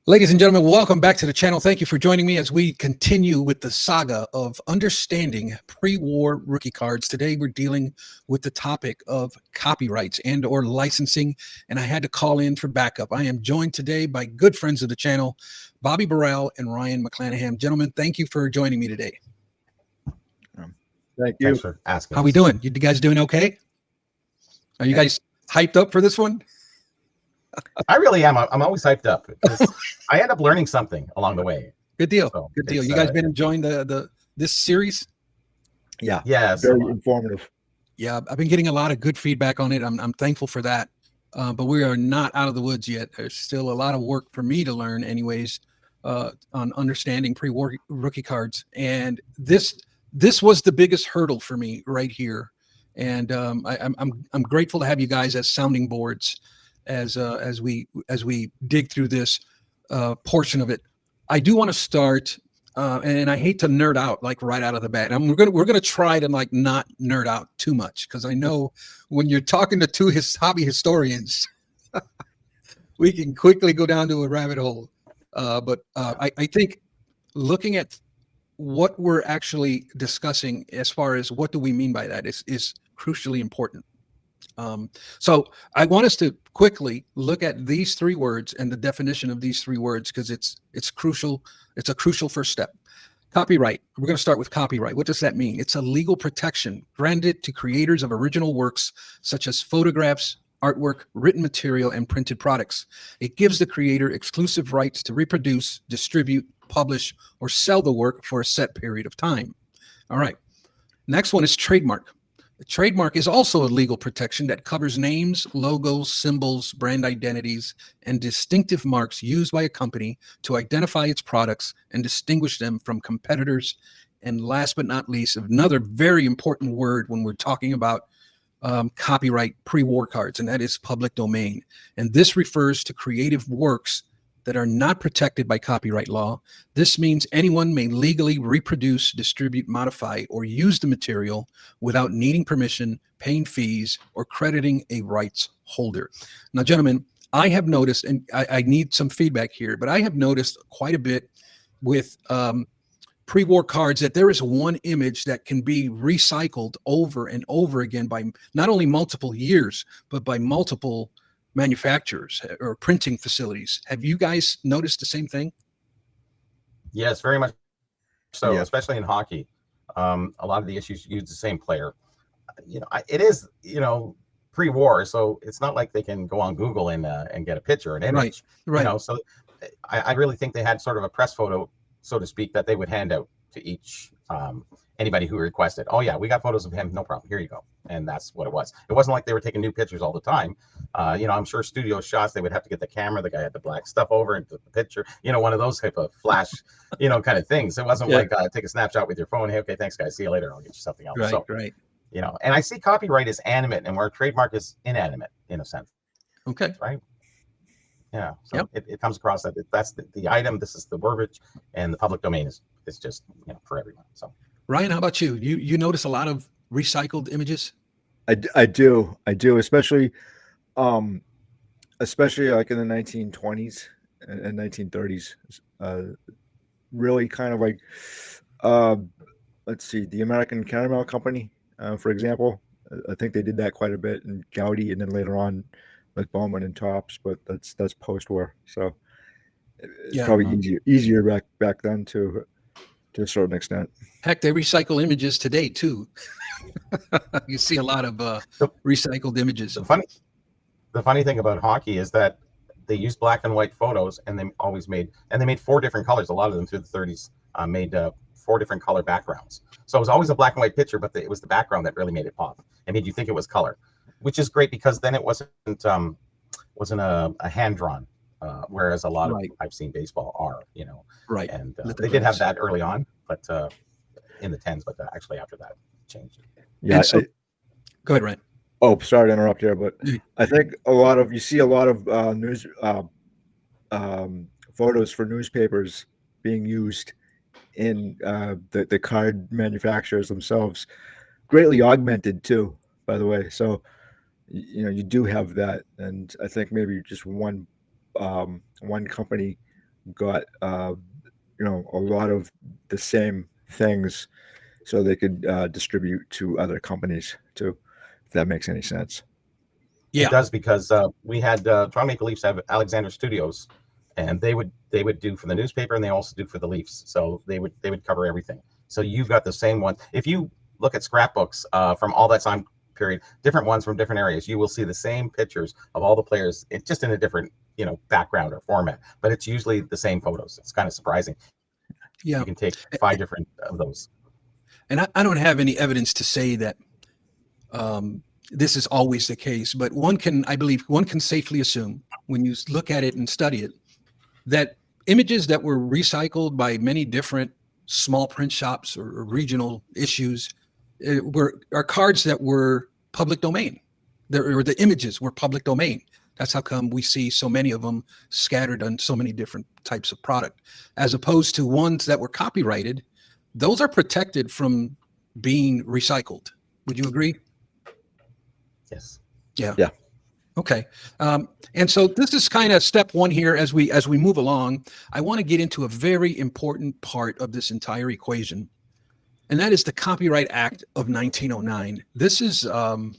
Ladies and gentlemen, welcome back to the channel. Thank you for joining me as we continue with the saga of understanding pre-war rookie cards. Today, we're dealing with the topic of copyrights and or licensing, and I had to call in for backup. I am joined today by good friends of the channel, Bobby Burrell and Ryan McClanahan. Gentlemen, thank you for joining me today. Thank you. Thanks for asking. How we doing? You guys doing okay? Are you guys hyped up for this one? I really am. I'm always hyped up because I end up learning something along the way. Good deal. So Good deal. it's, You guys been enjoying this series? Yeah. Yes. Very informative. Yeah, I've been getting a lot of good feedback on it. I'm thankful for that. But we are not out of the woods yet. There's still a lot of work for me to learn anyways, on understanding pre-war rookie cards. And this was the biggest hurdle for me right here. And I'm grateful to have you guys as sounding boards as we dig through this portion of it. I do want to start, and I hate to nerd out like right out of the bat. We're gonna try to like not nerd out too much because I know when you're talking to two hobby historians, we can quickly go down to a rabbit hole. But I think looking at what we're actually discussing as far as what do we mean by that is crucially important. So I want us to quickly look at these three words and the definition of these three words because it's crucial. It's a crucial first step. Copyright. We're going to start with copyright. What does that mean? It's a legal protection granted to creators of original works such as photographs, artwork, written material, and printed products. It gives the creator exclusive rights to reproduce, distribute, publish, or sell the work for a set period of time. All right. Next one is trademark. A trademark is also a legal protection that covers names, logos, symbols, brand identities, and distinctive marks used by a company to identify its products and distinguish them from competitors. And last but not least, another very important word when we're talking about copyright pre-war cards, and that is public domain. And this refers to creative works that are not protected by copyright law. This means anyone may legally reproduce, distribute, modify, or use the material without needing permission, paying fees, or crediting a rights holder. Now, gentlemen, I have noticed, and I need some feedback here, but I have noticed quite a bit with pre-war cards that there is one image that can be recycled over and over again by not only multiple years, but by multiple manufacturers or printing facilities. Have you guys noticed the same thing? Yes, very much so, Yeah. especially in hockey. A lot of the issues use the same player. It is, pre-war, so it's not like they can go on Google and get a picture, an image. Right. So I really think they had sort of a press photo, so to speak, that they would hand out to each anybody who requested. Oh yeah, we got photos of him, no problem, here you go. And that's what it was. It wasn't like they were taking new pictures all the time. I'm sure studio shots, they would have to get the camera, the guy had the black stuff over and the picture, one of those type of flash, kind of things. It wasn't like take a snapshot with your phone. Hey, okay, thanks guys, see you later, I'll get you something else. Right. And I see copyright as animate and where trademark is inanimate in a sense. Okay. Right. Yeah. So it comes across that that's the item, this is the verbiage, and the public domain is just for everyone. So Ryan, how about you? You notice a lot of recycled images? I do, especially like in the 1920s and 1930s. Really kind of like, let's see, the American Caramel Company, for example. I think they did that quite a bit, and Gaudi, and then later on, like Bowman and Topps. But that's post-war, so it's probably easier back then to a certain extent. Heck, they recycle images today too. You see a lot of recycled images. The funny thing about hockey is that they used black and white photos, and they made 4 different colors. A lot of them through the 30s made 4 different color backgrounds. So it was always a black and white picture, but it was the background that really made it pop. It made you think it was color, which is great because then it wasn't a hand drawn. Whereas a lot of I've seen baseball are, right, and they did have that early on, but in the 10s, but actually after that changed. Yeah. Go ahead, Ryan. Oh, sorry to interrupt here, but I think you see a lot of news photos for newspapers being used in the card manufacturers themselves, greatly augmented too, by the way. So you do have that, and I think maybe just one company got a lot of the same things, so they could distribute to other companies too, if that makes any sense. Yeah. It does, because we had Toronto Maple Leafs have Alexander Studios, and they would do for the newspaper, and they also do for the Leafs. So they would cover everything. So you got the same one. If you look at scrapbooks from all that time period, different ones from different areas, you will see the same pictures of all the players. It's just in a different background or format, but it's usually the same photos. It's kind of surprising. Yeah. You can take 5 different of those. And I don't have any evidence to say that this is always the case, but I believe one can safely assume, when you look at it and study it, that images that were recycled by many different small print shops or regional issues are cards that were public domain. The images were public domain. That's how come we see so many of them scattered on so many different types of product, as opposed to ones that were copyrighted. Those are protected from being recycled. Would you agree? Yes. Yeah. Yeah. Okay. And so this is kind of step one here as we move along. I want to get into a very important part of this entire equation, and that is the Copyright Act of 1909. This is a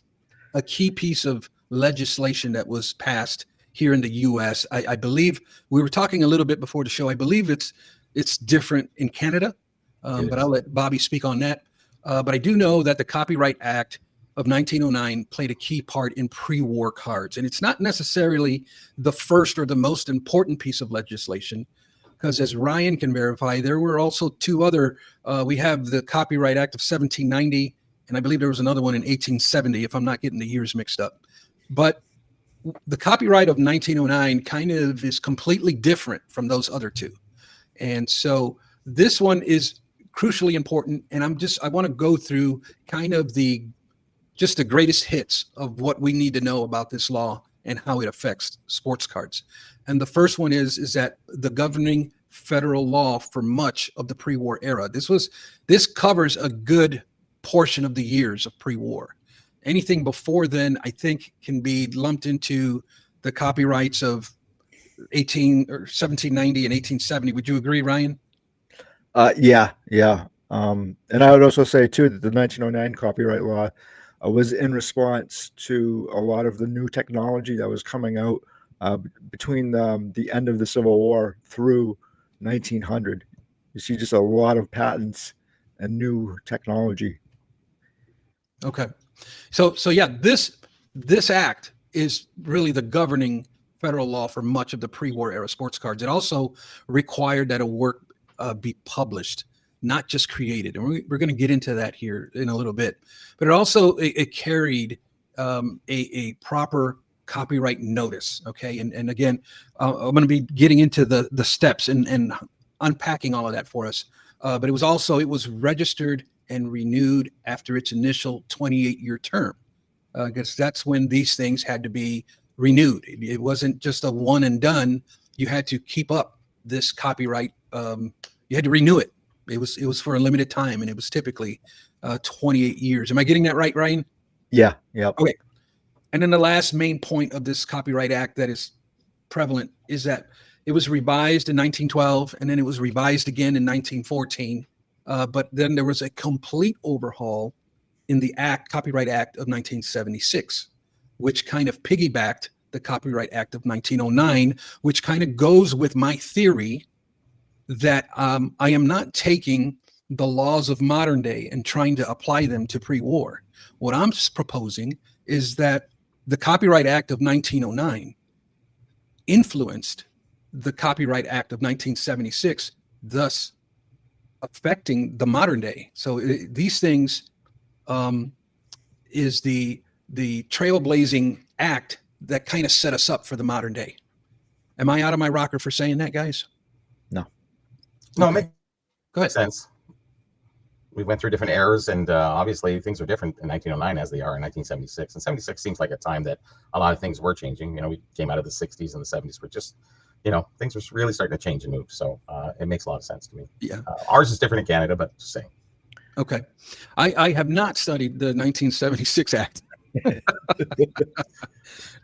key piece of legislation that was passed here in the U.S. I believe we were talking a little bit before the show. I believe it's different in Canada, but I'll let Bobby speak on that. But I do know that the Copyright Act of 1909 played a key part in pre-war cards. And it's not necessarily the first or the most important piece of legislation, because as Ryan can verify, there were also 2 other, we have the Copyright Act of 1790, and I believe there was another one in 1870, if I'm not getting the years mixed up. But the Copyright of 1909 kind of is completely different from those other 2. And so this one is crucially important. And I want to go through kind of just the greatest hits of what we need to know about this law and how it affects sports cards. And the first one is that the governing federal law for much of the pre-war era. This covers a good portion of the years of pre-war. Anything before then, I think, can be lumped into the copyrights of 1790 and 1870. Would you agree, Ryan? Yeah. And I would also say too that the 1909 copyright law was in response to a lot of the new technology that was coming out between the end of the Civil War through 1900. You see just a lot of patents and new technology. Okay. So yeah, this act is really the governing federal law for much of the pre-war era sports cards. It also required that a work be published, not just created. And we're going to get into that here in a little bit. But it also it carried a proper copyright notice. Okay. And again, I'm going to be getting into the steps and unpacking all of that for us. But it was registered and renewed after its initial 28-year term. Because that's when these things had to be renewed. It wasn't just a one and done. You had to keep up this copyright. You had to renew it. It was for a limited time, and it was typically 28 years. Am I getting that right, Ryan? Yeah. Okay. And then the last main point of this Copyright Act that is prevalent is that it was revised in 1912, and then it was revised again in 1914. But then there was a complete overhaul in the Copyright Act of 1976, which kind of piggybacked the Copyright Act of 1909, which kind of goes with my theory that I am not taking the laws of modern day and trying to apply them to pre-war. What I'm proposing is that the Copyright Act of 1909 influenced the Copyright Act of 1976, thus affecting the modern day. So these things is the trailblazing act that kind of set us up for the modern day. Am I out of my rocker for saying that, guys? No, Okay. it makes sense. We went through different eras, and obviously things are different in 1909 as they are in 1976. And 76 seems like a time that a lot of things were changing. We came out of the 60s and the 70s, but just, things were really starting to change and move. So it makes a lot of sense to me. Yeah. Ours is different in Canada, but just saying. Okay. I have not studied the 1976 Act.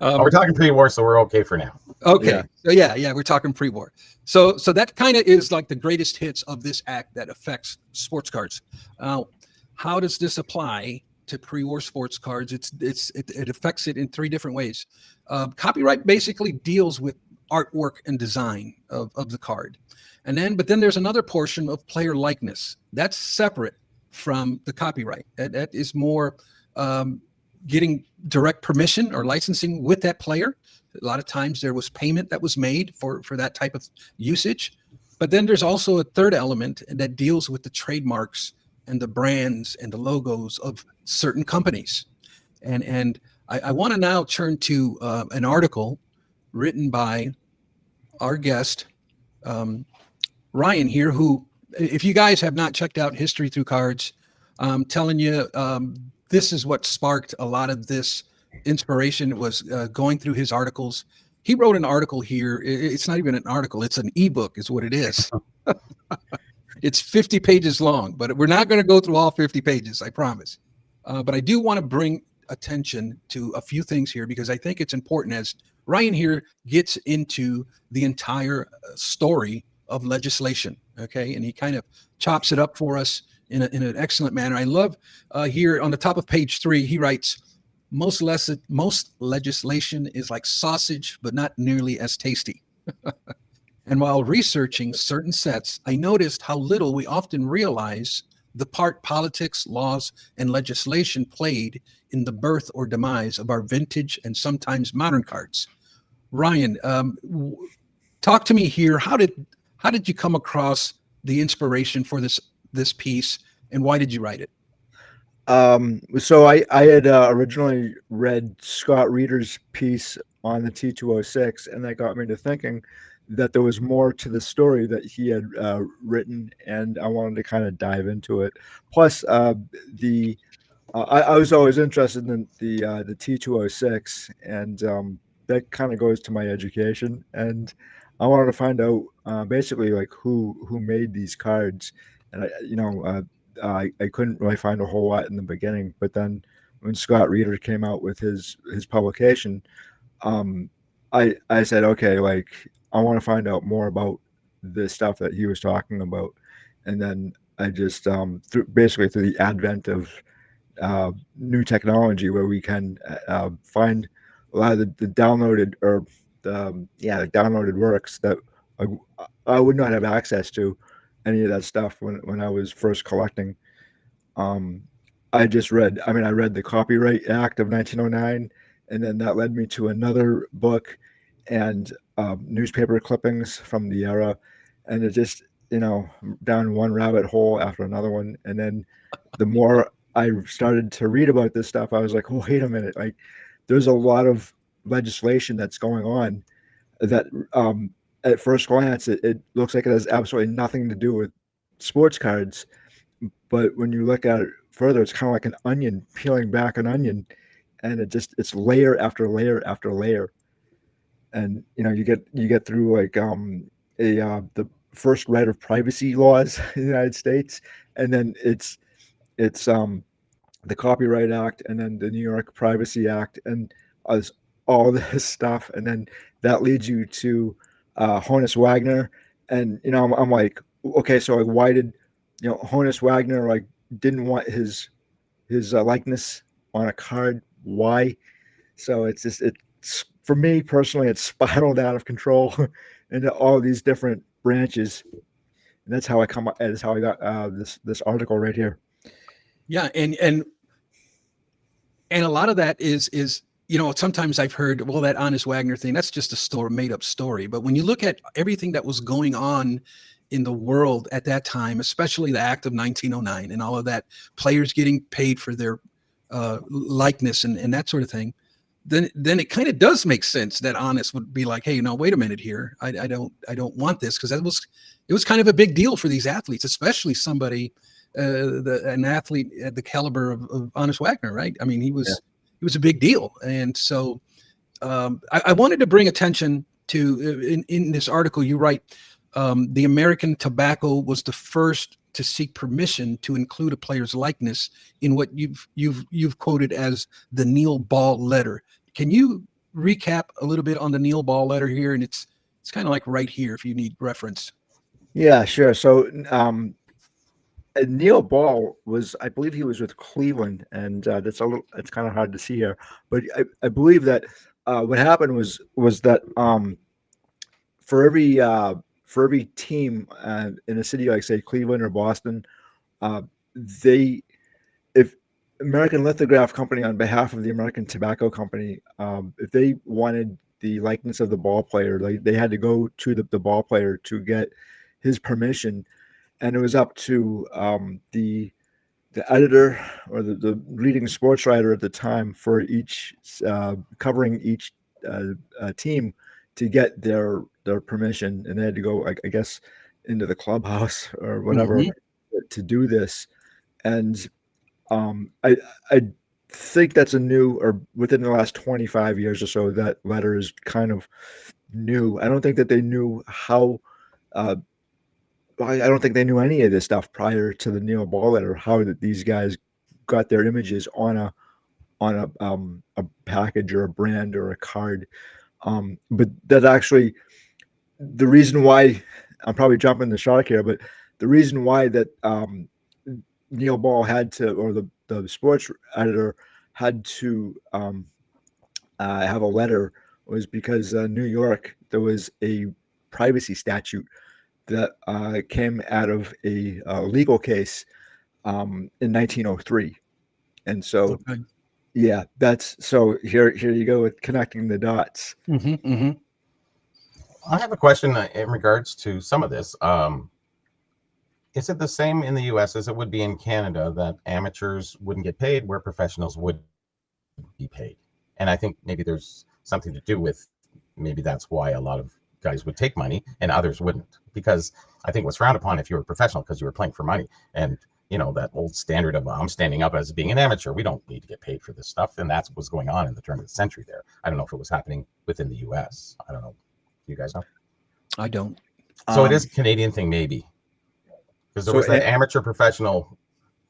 Oh, we're talking pre-war, so we're okay for now. Okay. Yeah. So yeah, we're talking pre-war. So that kind of is like the greatest hits of this act that affects sports cards. How does this apply to pre-war sports cards? It affects it in three different ways. Copyright basically deals with artwork and design of the card. But then there's another portion of player likeness that's separate from the copyright. That is more getting direct permission or licensing with that player. A lot of times there was payment that was made for that type of usage. But then there's also a third element that deals with the trademarks and the brands and the logos of certain companies. And I want to now turn to an article written by our guest, Ryan here, who, if you guys have not checked out History Through Cards, I'm telling you, this is what sparked a lot of this inspiration, was going through his articles. He wrote an article here. It's not even an article. It's an ebook is what it is. It's 50 pages long, but we're not going to go through all 50 pages, I promise. But I do want to bring attention to a few things here, because I think it's important as Ryan here gets into the entire story of legislation. Okay. And he kind of chops it up for us in an excellent manner. I love here on the top of page 3, he writes, most legislation is like sausage, but not nearly as tasty. And while researching certain sets, I noticed how little we often realize the part politics, laws, and legislation played in the birth or demise of our vintage and sometimes modern cards. Ryan, talk to me here. How did you come across the inspiration for this piece, and why did you write it? So I had originally read Scott Reeder's piece on the T206, and that got me to thinking that there was more to the story that he had written, and I wanted to kind of dive into it. Plus, I was always interested in the T206, and that kind of goes to my education, and I wanted to find out basically like who made these cards, and I couldn't really find a whole lot in the beginning, but then when Scott Reeder came out with his publication, I said, okay, like I want to find out more about the stuff that he was talking about, and then I just basically through the advent of new technology where we can find a lot of the downloaded or the downloaded works that I would not have access to any of that stuff when I was first collecting. I read the Copyright Act of 1909, and then that led me to another book and newspaper clippings from the era, and it just down one rabbit hole after another one. And then the more I started to read about this stuff, I was like, oh, wait a minute, like there's a lot of legislation that's going on that at first glance it looks like it has absolutely nothing to do with sports cards, but when you look at it further, it's kind of like an onion peeling back an onion, and it's layer after layer after layer. And you get through like the first right of privacy laws in the United States, and then it's the Copyright Act, and then the New York Privacy Act, and all this stuff, and then that leads you to Honus Wagner, and I'm like, okay, so like why did Honus Wagner like didn't want his likeness on a card? Why? So it's for me personally, it's spiraled out of control into all these different branches, and that's how I got this article right here. Yeah, and a lot of that is sometimes I've heard, well, that Honus Wagner thing, that's just a made up story. But when you look at everything that was going on in the world at that time, especially the Act of 1909 and all of that, players getting paid for their likeness and that sort of thing, then it kind of does make sense that Honus would be like, hey, wait a minute here. I don't want this, because it was kind of a big deal for these athletes, especially somebody, an athlete at the caliber of Honus Wagner, right? I mean, he was a big deal. And so I wanted to bring attention to, in this article, you write, the American tobacco was the first to seek permission to include a player's likeness in what you've quoted as the Neil Ball letter. Can you recap a little bit on the Neil Ball letter here? And it's kind of like right here if you need reference. Yeah, sure. So Neil Ball was, I believe he was with Cleveland, and it's kind of hard to see here, but I believe that what happened was that for every team in a city like say Cleveland or Boston, if American Lithograph Company on behalf of the American Tobacco Company, if they wanted the likeness of the ball player, they had to go to the ball player to get his permission, and it was up to the editor or the leading sports writer at the time for each covering each team to get their permission, and they had to go, I guess, into the clubhouse or whatever to do this. And I think that's a new, or within the last 25 years or so, that letter is kind of new. I don't think that they knew how. I don't think they knew any of this stuff prior to the Neil Ball letter. How that these guys got their images on a package or a brand or a card. But that actually, the reason why, I'm probably jumping the shark here, but the reason why that Neil Ball had to, or the sports editor had to have a letter, was because New York, there was a privacy statute that came out of a legal case in 1903. And so, yeah, that's, so here you go with connecting the dots. I have a question in regards to some of this. Is it the same in the US as it would be in Canada, that amateurs wouldn't get paid where professionals would be paid? And I think maybe there's something to do with, maybe that's why a lot of guys would take money and others wouldn't, because I think it was frowned upon if you were a professional because you were playing for money. And you know, that old standard of I'm standing up as being an amateur, we don't need to get paid for this stuff. And that's what was going on in the turn of the century there. I don't know if it was happening within the US. I don't know. Do you guys know? I don't. So it is a Canadian thing, maybe, because there was that amateur professional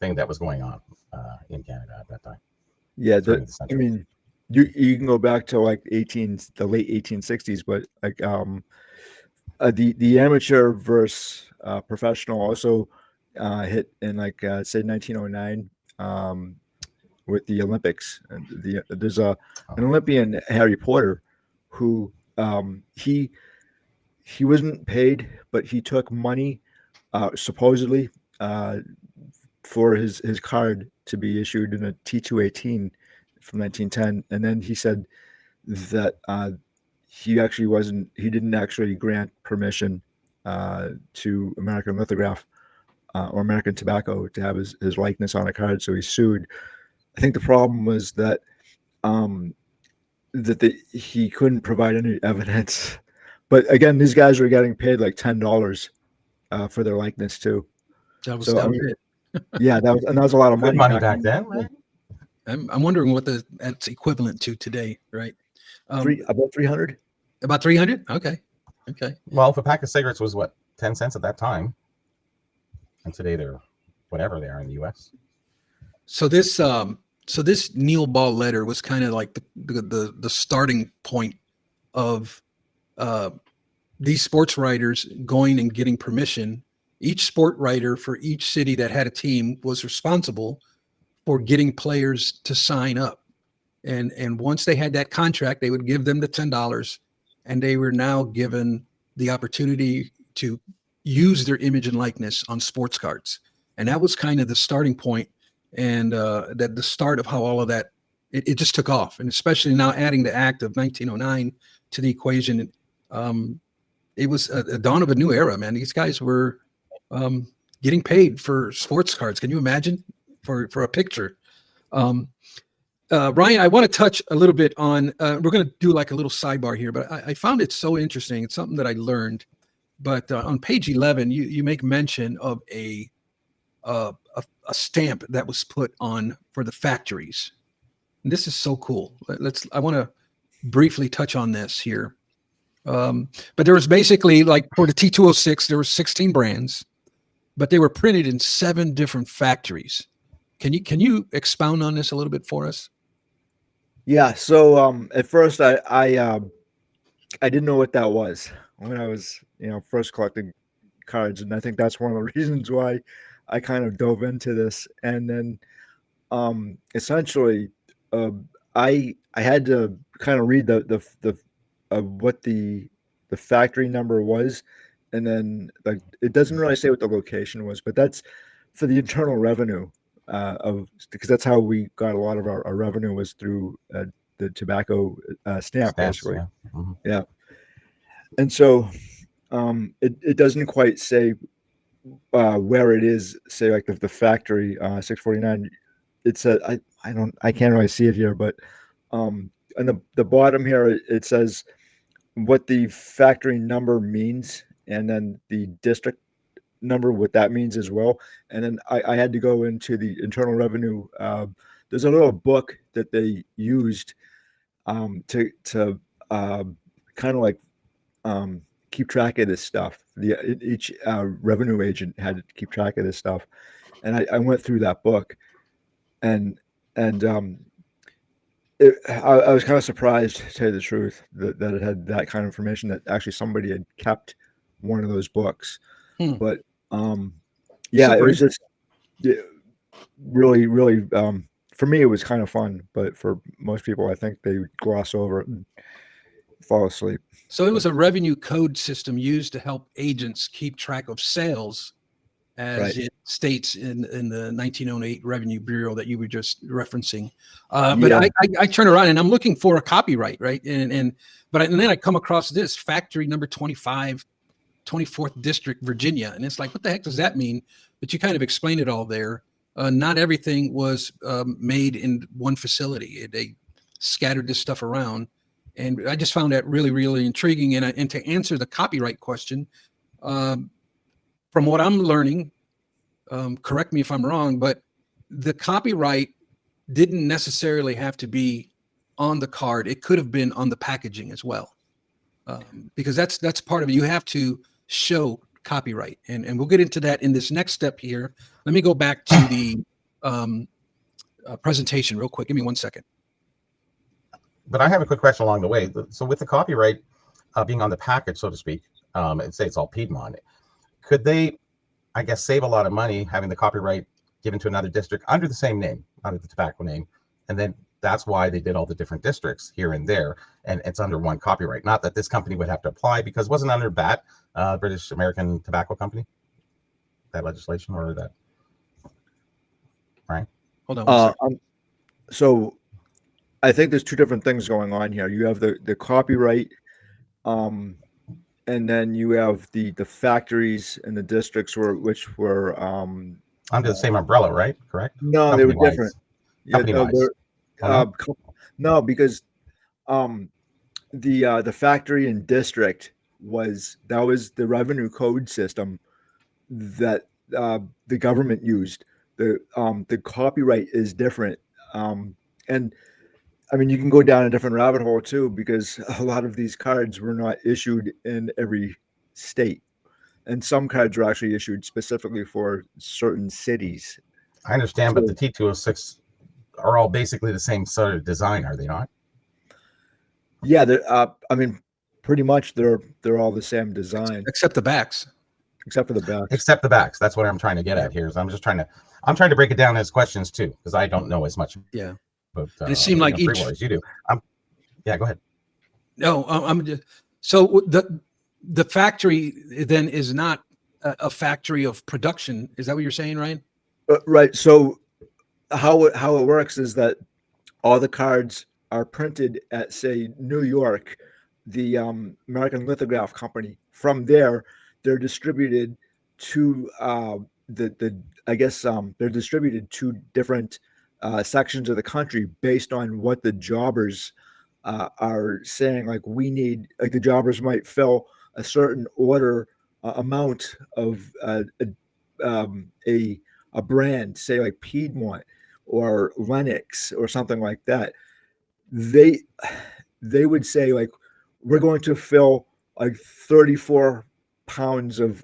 thing that was going on in Canada at that time. Yeah, I mean, you can go back to like the late 1860s, but like the amateur versus professional also hit in like say 1909 with the Olympics. And there's an Olympian, Harry Potter, who he wasn't paid, but he took money supposedly for his card to be issued in a T218 from 1910. And then he said that he didn't actually grant permission to American Lithograph or American Tobacco to have his likeness on a card, so he sued. I think the problem was that he couldn't provide any evidence. But again, these guys were getting paid like $10 for their likeness too. That was it. Yeah, that was a lot of money back then, right? I'm wondering what that's equivalent to today, right? About 300. About 300. Okay. Well, if a pack of cigarettes was what, 10 cents at that time, and today they're whatever they are in the U.S. So this Neil Ball letter was kind of like the starting point of these sports writers going and getting permission. Each sport writer for each city that had a team was responsible for getting players to sign up. And once they had that contract, they would give them the $10, and they were now given the opportunity to use their image and likeness on sports cards. And that was kind of the starting point, and that the start of how all of that, it just took off. And especially now adding the act of 1909 to the equation, it was a dawn of a new era, man. These guys were getting paid for sports cards. Can you imagine for a picture? Ryan, I want to touch a little bit on, we're going to do like a little sidebar here, but I found it so interesting. It's something that I learned, but on page 11, you make mention of a stamp that was put on for the factories. And this is so cool. I want to briefly touch on this here. But there was basically, like, for the T206, there were 16 brands. but they were printed in 7 different factories. Can you expound on this a little bit for us? Yeah. So at first I didn't know what that was when I was, first collecting cards, and I think that's one of the reasons why I kind of dove into this. And then essentially, I had to kind of read the what the factory number was, and then like it doesn't really say what the location was, but that's for the internal revenue of because that's how we got a lot of our revenue was through the tobacco stamp, Stamps, basically. yeah. Mhm. Yeah. And so it doesn't quite say where it is, say like the factory 649. It's a I can't really see it here, but on the bottom here it says what the factory number means, and then the district number, what that means as well. And then I had to go into the internal revenue. There's a little book that they used to kind of like keep track of this stuff. Each revenue agent had to keep track of this stuff, and I went through that book, and I was kind of surprised, to tell you the truth, that it had that kind of information, that actually somebody had kept one of those books. Hmm. But yeah, it Super was just yeah, really, really. For me, it was kind of fun, but for most people, I think they would gloss over it and fall asleep. So it was a revenue code system used to help agents keep track of sales, as Right. it states in the 1908 Revenue Bureau that you were just referencing. But Yeah. I turn around and I'm looking for a copyright, right? And then I come across this factory number 25, 24th District, Virginia, and it's like, what the heck does that mean? But you kind of explained it all there. Not everything was made in one facility. They scattered this stuff around. And I just found that really, really intriguing. And to answer the copyright question, um, from what I'm learning, correct me if I'm wrong, but the copyright didn't necessarily have to be on the card. It could have been on the packaging as well, because that's part of it. You have to show copyright, and we'll get into that in this next step here. Let me go back to the presentation real quick. Give me 1 second. But I have a quick question along the way. So with the copyright being on the package, so to speak, and say it's all Piedmont, could they, I guess, save a lot of money having the copyright given to another district under the same name, under the tobacco name, and then that's why they did all the different districts here and there, and it's under one copyright. Not that this company would have to apply, because it wasn't under BAT, British American Tobacco Company, that legislation, or that, right? Hold on 1 second. So I think there's two different things going on here. You have the copyright, and then you have the factories and the districts which were Under the same umbrella, right? Correct? no, they were Company-wise. different. Yeah, no, Company-wise. they're, Oh, no? no, because the factory and district was the revenue code system that the government used. The copyright is different, and I mean you can go down a different rabbit hole too, because a lot of these cards were not issued in every state, and some cards were actually issued specifically for certain cities. I understand, but So, the T206 are all basically the same sort of design, are they not? yeah, I mean, pretty much they're all the same design Except the backs. except for the backs. Except the backs. That's what I'm trying to get at here. Is I'm trying to break it down as questions too, because I don't know as much Yeah. about And it seemed like free each. war as you do. Yeah, go ahead. No, I'm just, so the factory then is not a factory of production. Is that what you're saying, Ryan? Right. So how it works is that all the cards are printed at, say, New York, the American Lithograph Company. From there, they're distributed to the I guess they're distributed to different sections of the country based on what the jobbers are saying. Like we need, like the jobbers might fill a certain order amount of a brand, say like Piedmont or Lennox or something like that. They would say like we're going to fill like 34 pounds of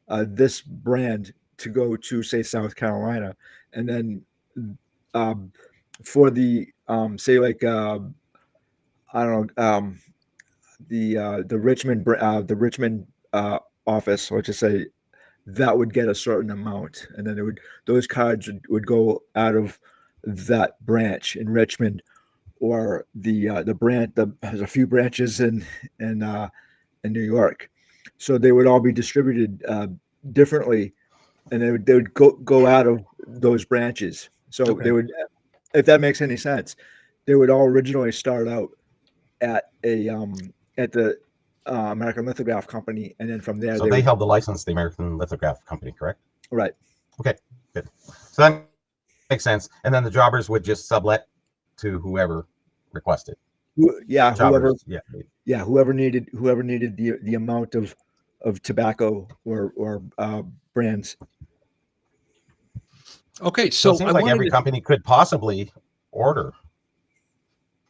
this brand to go to, say, South Carolina, and then um, for the say like I don't know, the the Richmond office, let's just say, that would get a certain amount, and then it would those cards would go out of that branch in Richmond, or the branch. There's a few branches in New York, so they would all be distributed differently, and they would go out of those branches. So Okay. they would, if that makes any sense, they would all originally start out at a at the American Lithograph Company, and then from there So they they would held the license, the American Lithograph Company, correct? right. Okay, good. So that makes sense. And then the jobbers would just sublet to whoever requested. Yeah, Jobbers, yeah. whoever needed the amount of tobacco or brands. Okay, So it so seems I like wanted every to, company could possibly order,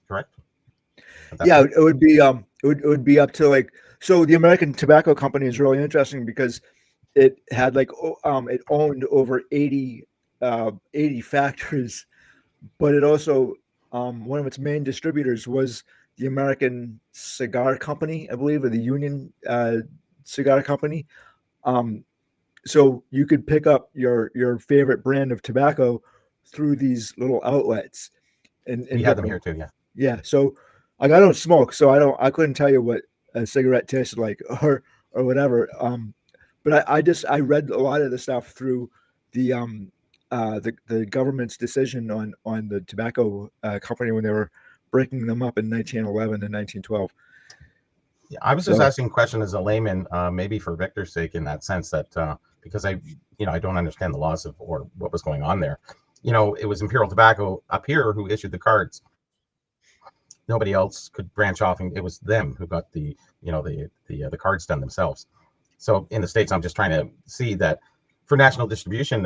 correct? At that Yeah, point? it would be it would be up to like, so the American Tobacco Company is really interesting because it had like it owned over 80 factories, but it also one of its main distributors was the American Cigar Company, I believe, or the Union Cigar Company. Um, so you could pick up your favorite brand of tobacco through these little outlets in We had them different. here too, yeah. Yeah, so like I don't smoke, so I couldn't tell you what a cigarette tasted like or whatever. But I read a lot of the stuff through the the government's decision on the tobacco company when they were breaking them up in 1911 and 1912. Yeah, I was just So asking a question as a layman, maybe for Victor's sake, in that sense that because I don't understand the laws of or what was going on there. It was Imperial Tobacco up here who issued the cards. Nobody else could branch off, and it was them who got the cards done themselves. So in the States, I'm just trying to see that for national distribution,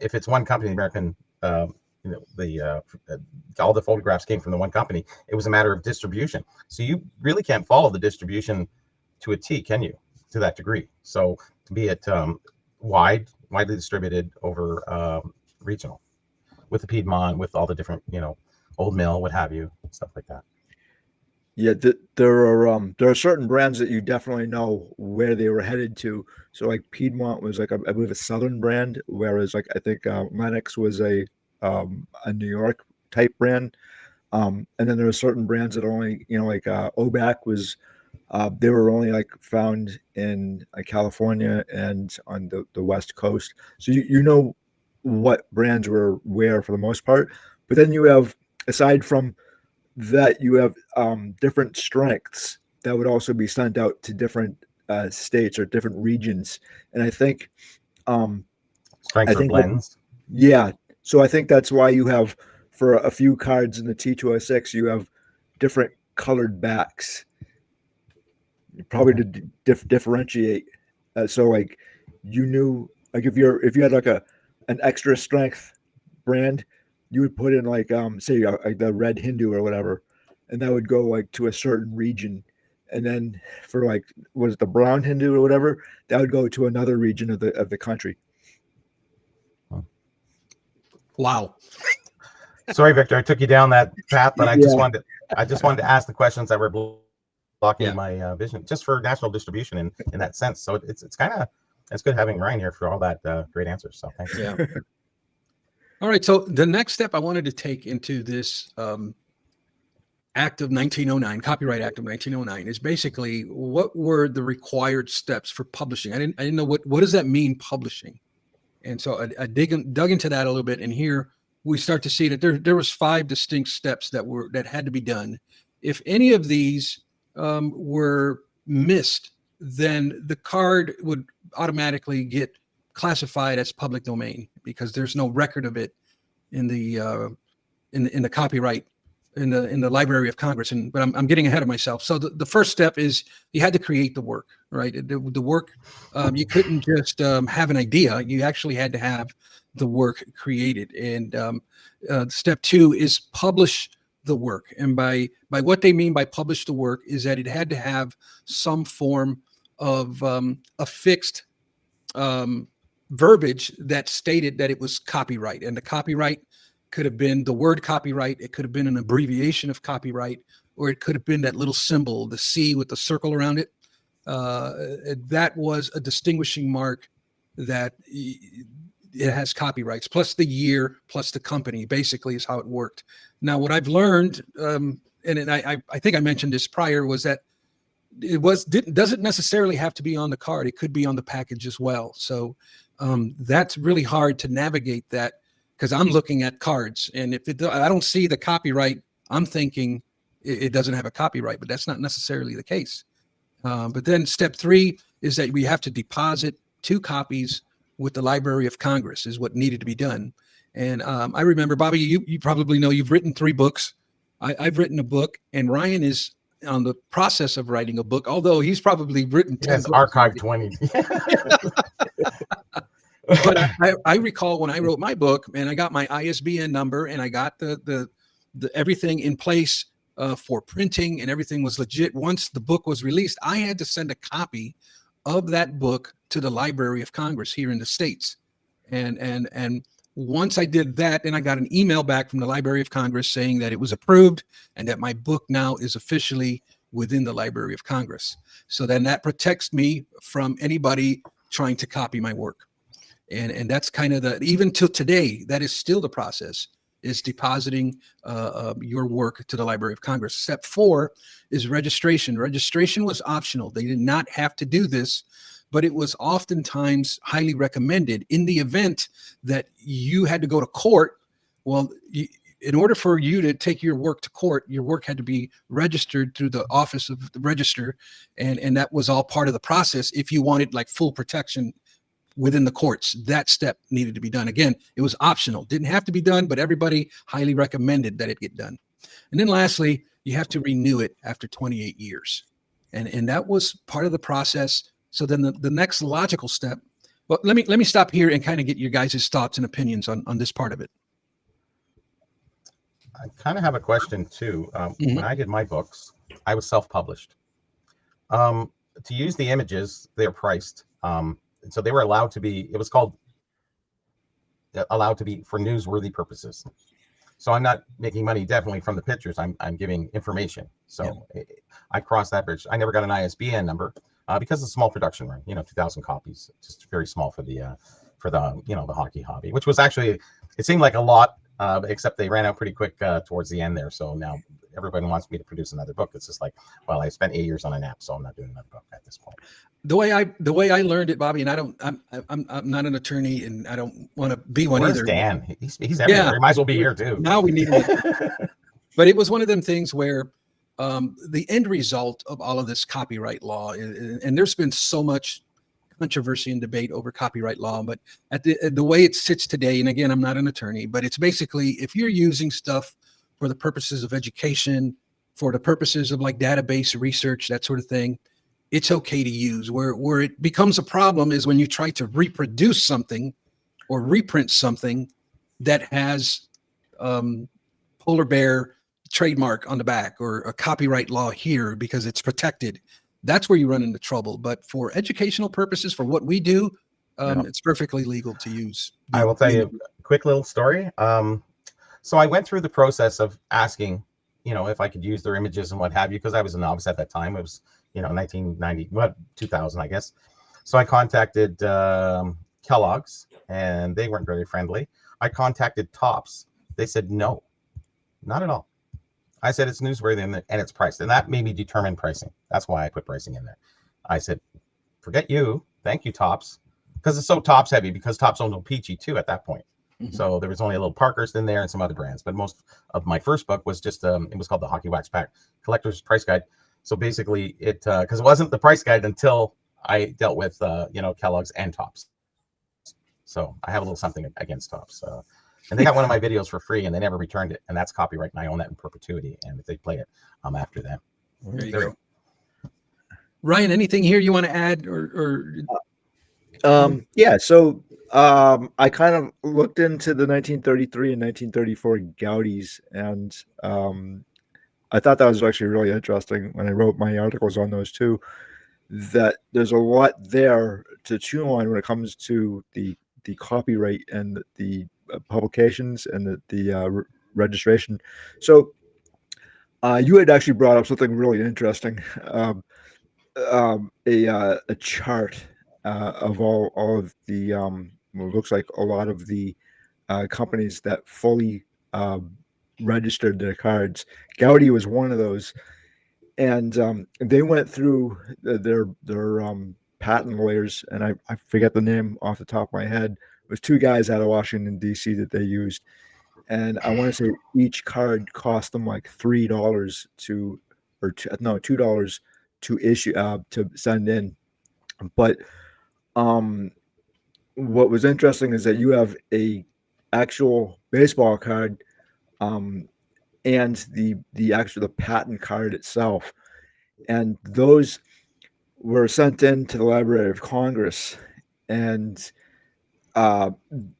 if it's one company, American, all the photographs came from the one company. It was a matter of distribution. So you really can't follow the distribution to a T, can you? To that degree. So be it widely distributed over regional, with the Piedmont, with all the different, Old Mill, what have you, stuff like that. yeah, there are certain brands that you definitely know where they were headed to. So like Piedmont was like I believe a Southern brand, whereas like I think Lennox was a New York type brand. And then there are certain brands that only, like Obac was, they were only like found in California and on the West Coast. So you know what brands were where for the most part. But then you have, aside from that, you have different strengths that would also be sent out to different states or different regions. And um, I Strengths or think that, blends. yeah. So I think that's why you have, for a few cards in the T206, you have different colored backs, probably to differentiate. So like you knew, like if you had like an extra strength brand, you would put in like say like the red Hindu or whatever, and that would go like to a certain region. And then for like, was it the brown Hindu or whatever, that would go to another region of the country. wow. Sorry, Victor, I took you down that path, but I just Yeah. wanted to ask the questions that were blocking Yeah. my vision, just for national distribution in that sense. So it's kind of, it's good having Ryan here for all that great answers. So thanks. Yeah. All right. So the next step I wanted to take into this Act of 1909, Copyright Act of 1909, is basically what were the required steps for publishing. I didn't know what does that mean, publishing. And so I dug into that a little bit, and here we start to see that there was 5 distinct steps that had to be done. If any of these were missed, then the card would automatically get classified as public domain because there's no record of it in the copyright in the Library of Congress. But I'm getting ahead of myself. So the first step is you had to create the work, right? The work, you couldn't just have an idea. You actually had to have the work created. And step 2 is publish the work. And by what they mean by publish the work is that it had to have some form of a fixed verbiage that stated that it was copyright, and the copyright could have been the word copyright. It could have been an abbreviation of copyright, or it could have been that little symbol, the C with the circle around it. That was a distinguishing mark that it has copyrights, plus the year, plus the company, basically is how it worked. Now, what I've learned, I think I mentioned this prior, was that doesn't necessarily have to be on the card. It could be on the package as well. So that's really hard to navigate that, because I'm looking at cards, and if I don't see the copyright, I'm thinking it doesn't have a copyright, but that's not necessarily the case. But then step 3 is that we have to deposit 2 copies with the Library of Congress is what needed to be done. And I remember, Bobby, you probably know you've written 3 books. I've written a book, and Ryan is on the process of writing a book, although he's probably written 10 Yes, books. archive 20. But I recall when I wrote my book, and I got my ISBN number, and I got the everything in place for printing, and everything was legit. Once the book was released, I had to send a copy of that book to the Library of Congress here in the States. And once I did that, then I got an email back from the Library of Congress saying that it was approved and that my book now is officially within the Library of Congress. So then that protects me from anybody trying to copy my work. And that's kind of even till today, that is still the process, is depositing your work to the Library of Congress. Step 4 is registration. Registration was optional. They did not have to do this, but it was oftentimes highly recommended in the event that you had to go to court. Well, in order for you to take your work to court, your work had to be registered through the Office of the Register, and that was all part of the process. If you wanted like full protection within the courts, that step needed to be done. Again, it was optional, didn't have to be done, but everybody highly recommended that it get done. And then lastly, you have to renew it after 28 years. And that was part of the process. So then the next logical step, well, let me stop here and kind of get your guys' thoughts and opinions on this part of it. I kind of have a question too. When I did my books, I was self-published. To use the images, they're priced. So they were allowed to be, it was called allowed to be for newsworthy purposes. So I'm not making money definitely from the pictures. I'm giving information. So yeah. I crossed that bridge. I never got an ISBN number because it's a small production run, 2,000 copies, just very small for the the hockey hobby, which was actually, it seemed like a lot, except they ran out pretty quick towards the end there. So now everybody wants me to produce another book. It's just like, well, I spent 8 years on an app, so I'm not doing another book at this point. The way I learned it, Bobby, and I'm not an attorney, and I don't want to be one either. Dan? He's everywhere. He might as well be here too. Now we need him. But it was one of them things where the end result of all of this copyright law, and there's been so much controversy and debate over copyright law, but at the way it sits today, and again, I'm not an attorney, but it's basically, if you're using stuff for the purposes of education, for the purposes of like database research, that sort of thing, it's okay to use. Where it becomes a problem is when you try to reproduce something or reprint something that has polar bear trademark on the back or a copyright law here because it's protected. That's where you run into trouble. But for educational purposes, for what we do, it's perfectly legal to use. I will tell you a quick little story. So I went through the process of asking, if I could use their images and what have you, because I was a novice at that time. It was, 1990, 2000, I guess. So I contacted Kellogg's, and they weren't very friendly. I contacted Topps. They said, no, not at all. I said, it's newsworthy and it's priced. And that made me determine pricing. That's why I put pricing in there. I said, forget you. Thank you, Topps. Because it's so Topps heavy, because Topps owned O-Pee-Chee too at that point. Mm-hmm. So there was only a little Parkhurst in there and some other brands. But most of my first book was just, it was called the Hockey Wax Pack Collector's Price Guide. So basically it, because it wasn't the price guide until I dealt with, Kellogg's and Topps. So I have a little something against Topps. And they got one of my videos for free and they never returned it. And that's copyright. And I own that in perpetuity. And if they play it, I'm after them. There you go. Ryan, anything here you want to add or? Yeah. So I kind of looked into the 1933 and 1934 Gaudis, and I thought that was actually really interesting when I wrote my articles on those too. that there's a lot there to chew on when it comes to the copyright and the publications and the registration. So you had actually brought up something really interesting, a chart of all of the well, it looks like a lot of the companies that fully registered their cards. Gaudi was one of those, and they went through their patent lawyers, and I forget the name off the top of my head. It was two guys out of Washington D.C. that they used, and I want to say each card cost them like $3 to, or no, $2 to issue to send in. But um, what was interesting is that you have a actual baseball card, um, and the patent card itself, and those were sent in to the Library of Congress, and uh,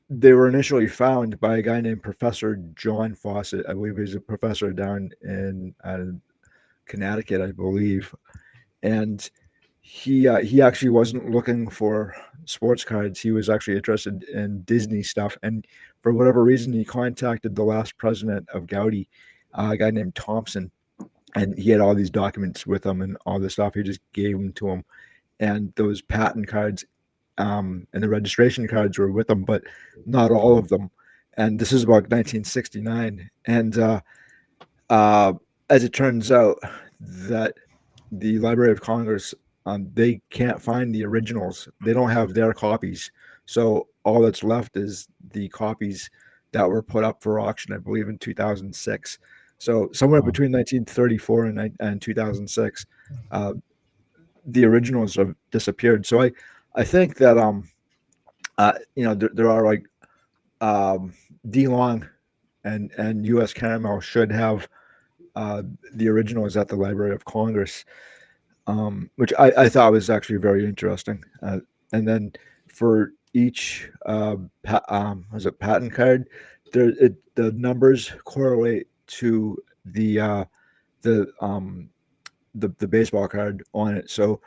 they were initially found by a guy named Professor John Fawcett. I believe he's a professor down in Connecticut, I believe, and he actually wasn't looking for sports cards. He was actually interested in Disney stuff, and for whatever reason, he contacted the last president of Gaudi, a guy named Thompson, and he had all these documents with him and all this stuff. He just gave them to him, and those patent cards and the registration cards were with them, but not all of them. And this is about 1969, and uh, as it turns out, that the Library of Congress, they can't find the originals. They don't have their copies. So all that's left is the copies that were put up for auction, I believe, in 2006. So somewhere between 1934 and 2006, uh, the originals have disappeared. So I think that there are like D Long and U.S. Caramel should have the originals at the Library of Congress, which I thought was actually very interesting. And then for each was it patent card, the numbers correlate to the um, the baseball card on it. So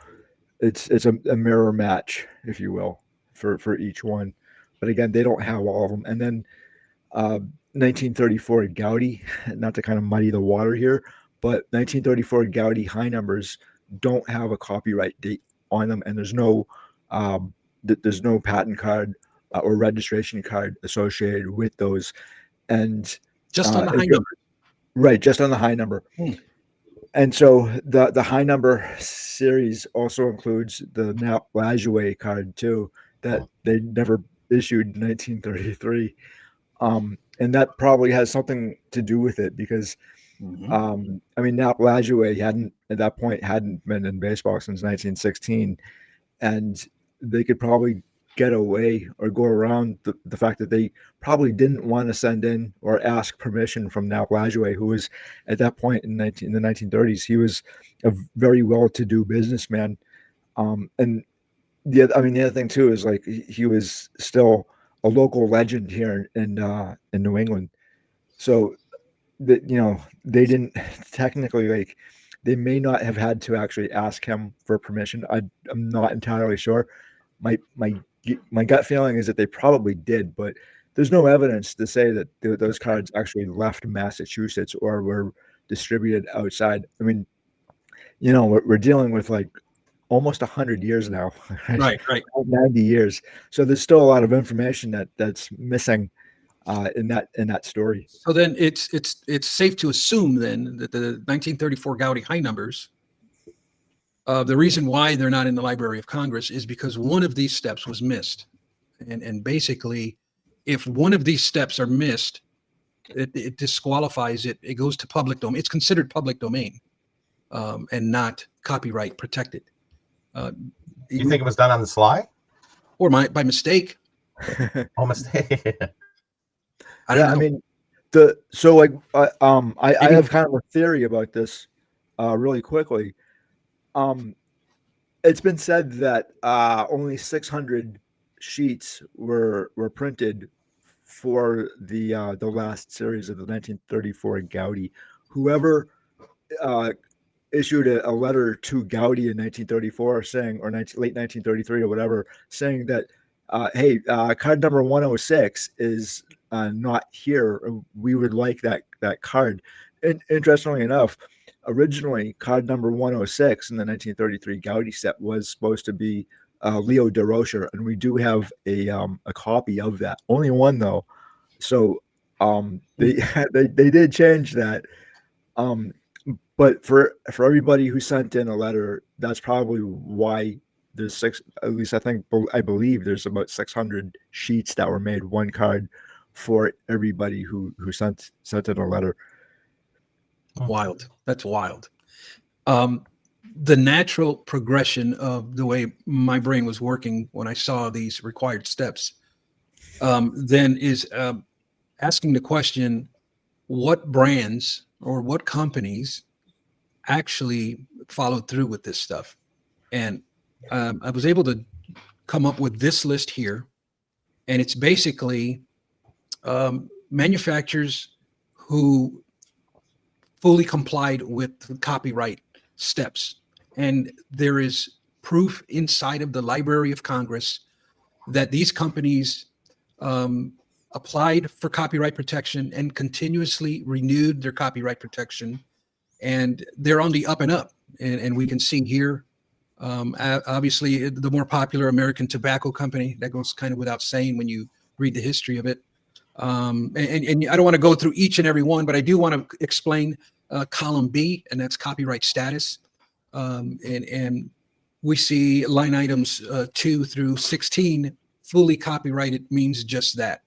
it's a mirror match, if you will, for each one. But again, they don't have all of them. And then 1934 Gaudi, not to kind of muddy the water here, but 1934 Gaudi high numbers don't have a copyright date on them, and there's no patent card or registration card associated with those. And Just on the high again, number. right, just on the high number. And so the high number series also includes the Nap Lajoie card too, that they never issued in 1933. And that probably has something to do with it because, I mean, Nap Lajoie hadn't been in baseball since 1916, and they could probably get away or go around the fact that they probably didn't want to send in or ask permission from Nap Lajoie, who was at that point in the 1930s. He was a very well-to-do businessman, and the other thing too is like he was still a local legend here in New England. So that they didn't technically, like, they may not have had to actually ask him for permission. I'm not entirely sure. My gut feeling is that they probably did, but there's no evidence to say that those cards actually left Massachusetts or were distributed outside. I mean, we're dealing with like almost 100 years now, Right. 90 years. So there's still a lot of information that's missing in that story. So then it's safe to assume then that the 1934 Gaudi high numbers, the reason why they're not in the Library of Congress is because one of these steps was missed. And basically, if one of these steps are missed, it disqualifies it. It goes to public domain. It's considered public domain, and not copyright protected. You think it was done on the sly? Or by mistake? Oh, mistake. I don't know. I mean, I have kind of a theory about this, really quickly. It's been said that only 600 sheets were printed for the last series of the 1934 Gaudi. Whoever issued a letter to Gaudi in 1934 saying, or late 1933 or whatever, saying that, hey, card number 106 is not here. We would like that card. And interestingly enough, originally card number 106 in the 1933 Gaudi set was supposed to be Leo DeRocher, and we do have a copy of that. Only one though. So they they did change that. But for everybody who sent in a letter, that's probably why there's six. At least I believe there's about 600 sheets that were made, one card for everybody who sent in a letter. Wild. That's wild. The natural progression of the way my brain was working when I saw these required steps, then is asking the question, what brands or what companies actually followed through with this stuff? And I was able to come up with this list here, and it's basically manufacturers who fully complied with the copyright steps. And there is proof inside of the Library of Congress that these companies applied for copyright protection and continuously renewed their copyright protection. And they're on the up and up. And we can see here, obviously, the more popular American Tobacco Company, that goes kind of without saying when you read the history of it. And I don't want to go through each and every one, but I do want to explain column B, and that's copyright status. And we see line items 2 through 16, fully copyrighted means just that.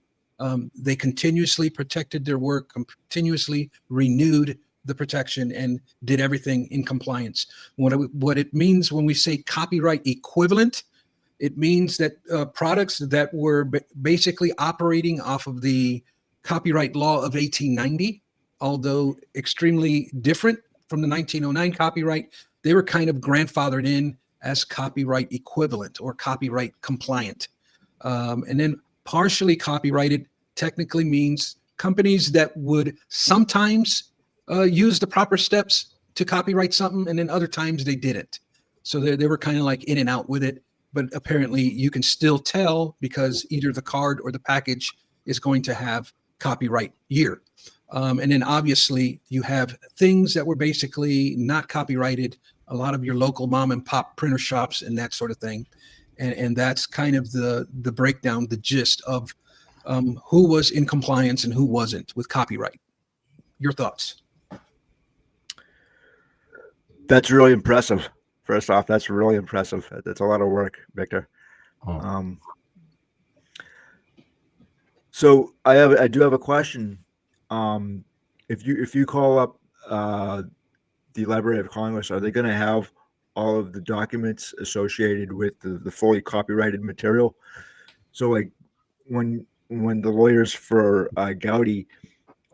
They continuously protected their work, continuously renewed the protection, and did everything in compliance. What it means when we say copyright equivalent, it means that products that were basically operating off of the copyright law of 1890, although extremely different from the 1909 copyright, they were kind of grandfathered in as copyright equivalent or copyright compliant. And then partially copyrighted technically means companies that would sometimes use the proper steps to copyright something, and then other times they didn't. So they were kind of like in and out with it. But apparently you can still tell because either the card or the package is going to have copyright year. And then obviously you have things that were basically not copyrighted, a lot of your local mom and pop printer shops and that sort of thing. And that's kind of the breakdown, the gist of who was in compliance and who wasn't with copyright. Your thoughts? That's really impressive. First off, that's really impressive. That's a lot of work, Victor. Oh. So I do have a question. If you call up the Library of Congress, are they going to have all of the documents associated with the fully copyrighted material? So like when the lawyers for Gaudi,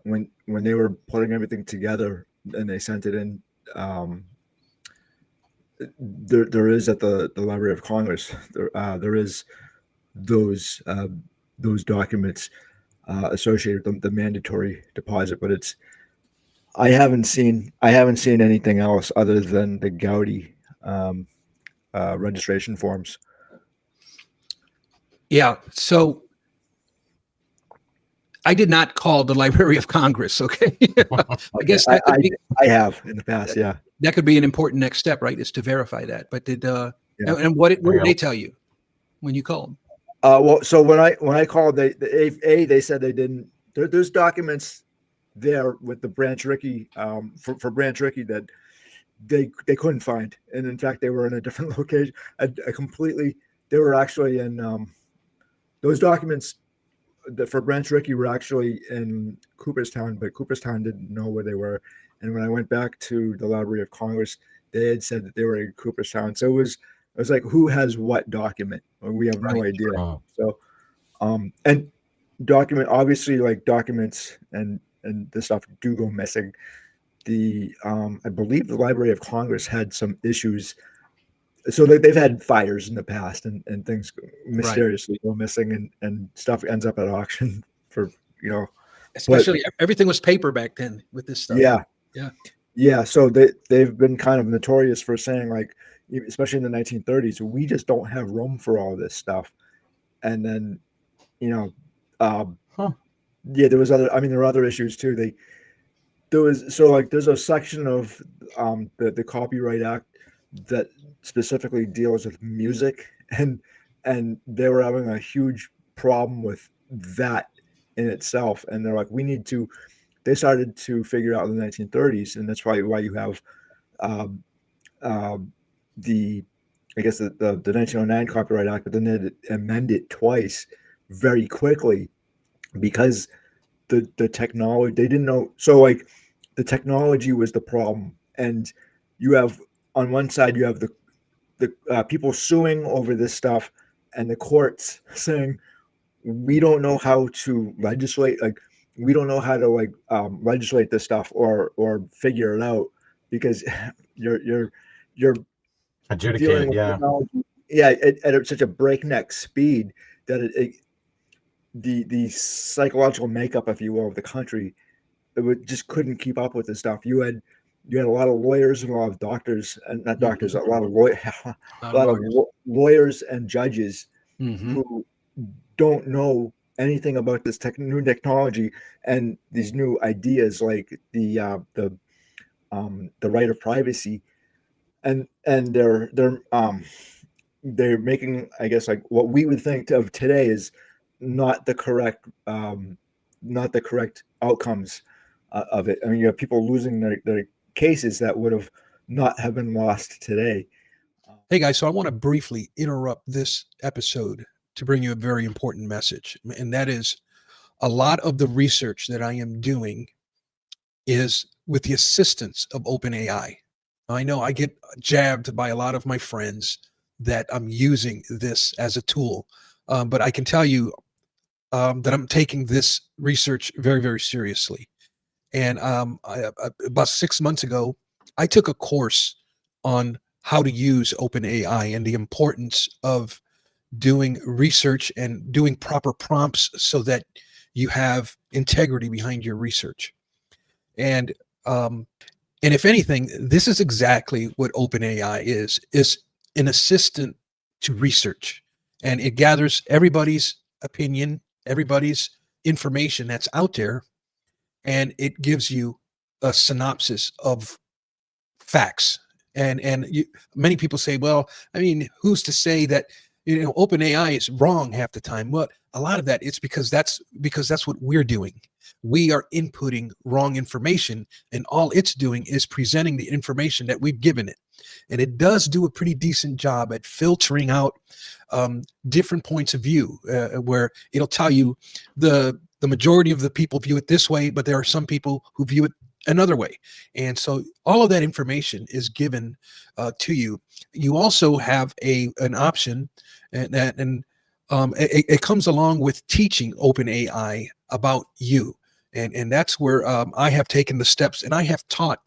when they were putting everything together and they sent it in, there is at the Library of Congress, there is those documents associated with the mandatory deposit, but I haven't seen anything else other than the Gaudi registration forms. Yeah. So I did not call the Library of Congress. Okay. I guess that could be, I have in the past. Yeah. that could be an important next step, right? Is to verify that. But did Yeah. and what did they tell you when you called? Well, so when I called, they said they didn't. There's documents there with the Branch Rickey for Branch Rickey that they couldn't find, and in fact they were in a different location. They were actually in those documents that for Branch Rickey were actually in Cooperstown, but Cooperstown didn't know where they were. And when I went back to the Library of Congress, they had said that they were in Cooperstown. So it was like, who has what document? We have no idea. Oh. So, and obviously like documents and the stuff do go missing. I believe the Library of Congress had some issues. So they've had fires in the past and things mysteriously go missing and stuff ends up at auction for, Especially everything was paper back then with this stuff. Yeah. Yeah. Yeah, so they've been kind of notorious for saying, like, especially in the 1930s, we just don't have room for all this stuff. And then, you know, um, Huh. yeah, there was other. I mean, there were other issues too. There was so like there's a section of the Copyright Act that specifically deals with music, and they were having a huge problem with that in itself. And they're like, we need to. They started to figure out in the 1930s, and that's why you have um, um, the I guess the 1909 Copyright Act, but then they amend it twice very quickly because the technology they didn't know. So like the technology was the problem, and you have on one side you have the people suing over this stuff, and the courts saying we don't know how to legislate, like we don't know how to like legislate this stuff or figure it out because you're dealing Adjudicated, with yeah. technology, yeah, at such a breakneck speed that the psychological makeup, if you will, of the country, just couldn't keep up with this stuff. You had a lot of lawyers and a lot of doctors, and not doctors, Mhm. a lot of A lot of lawyers. lawyers and judges Hmm. who don't know anything about this new technology and these new ideas like the right of privacy, and they're making, I guess, like what we would think of today is not the correct not the correct outcomes of it. I mean, you have people losing their cases that would have not have been lost today. Hey guys, so I want to briefly interrupt this episode to bring you a very important message. And that is a lot of the research that I am doing is with the assistance of OpenAI. I know I get jabbed by a lot of my friends that I'm using this as a tool, but I can tell you that I'm taking this research very, very seriously. And about 6 months ago, I took a course on how to use OpenAI and the importance of doing research and doing proper prompts so that you have integrity behind your research. And um, and if anything, this is exactly what OpenAI is an assistant to research. And it gathers everybody's opinion, everybody's information that's out there, and it gives you a synopsis of facts. Many people say, well, I mean, who's to say that OpenAI is wrong half the time? Well, a lot of that it's because that's what we're doing. We are inputting wrong information, and all it's doing is presenting the information that we've given it. And it does do a pretty decent job at filtering out different points of view, where it'll tell you the majority of the people view it this way, but there are some people who view it another way. And so all of that information is given to you. You also have an option, and it comes along with teaching OpenAI about you. And that's where I have taken the steps, and I have taught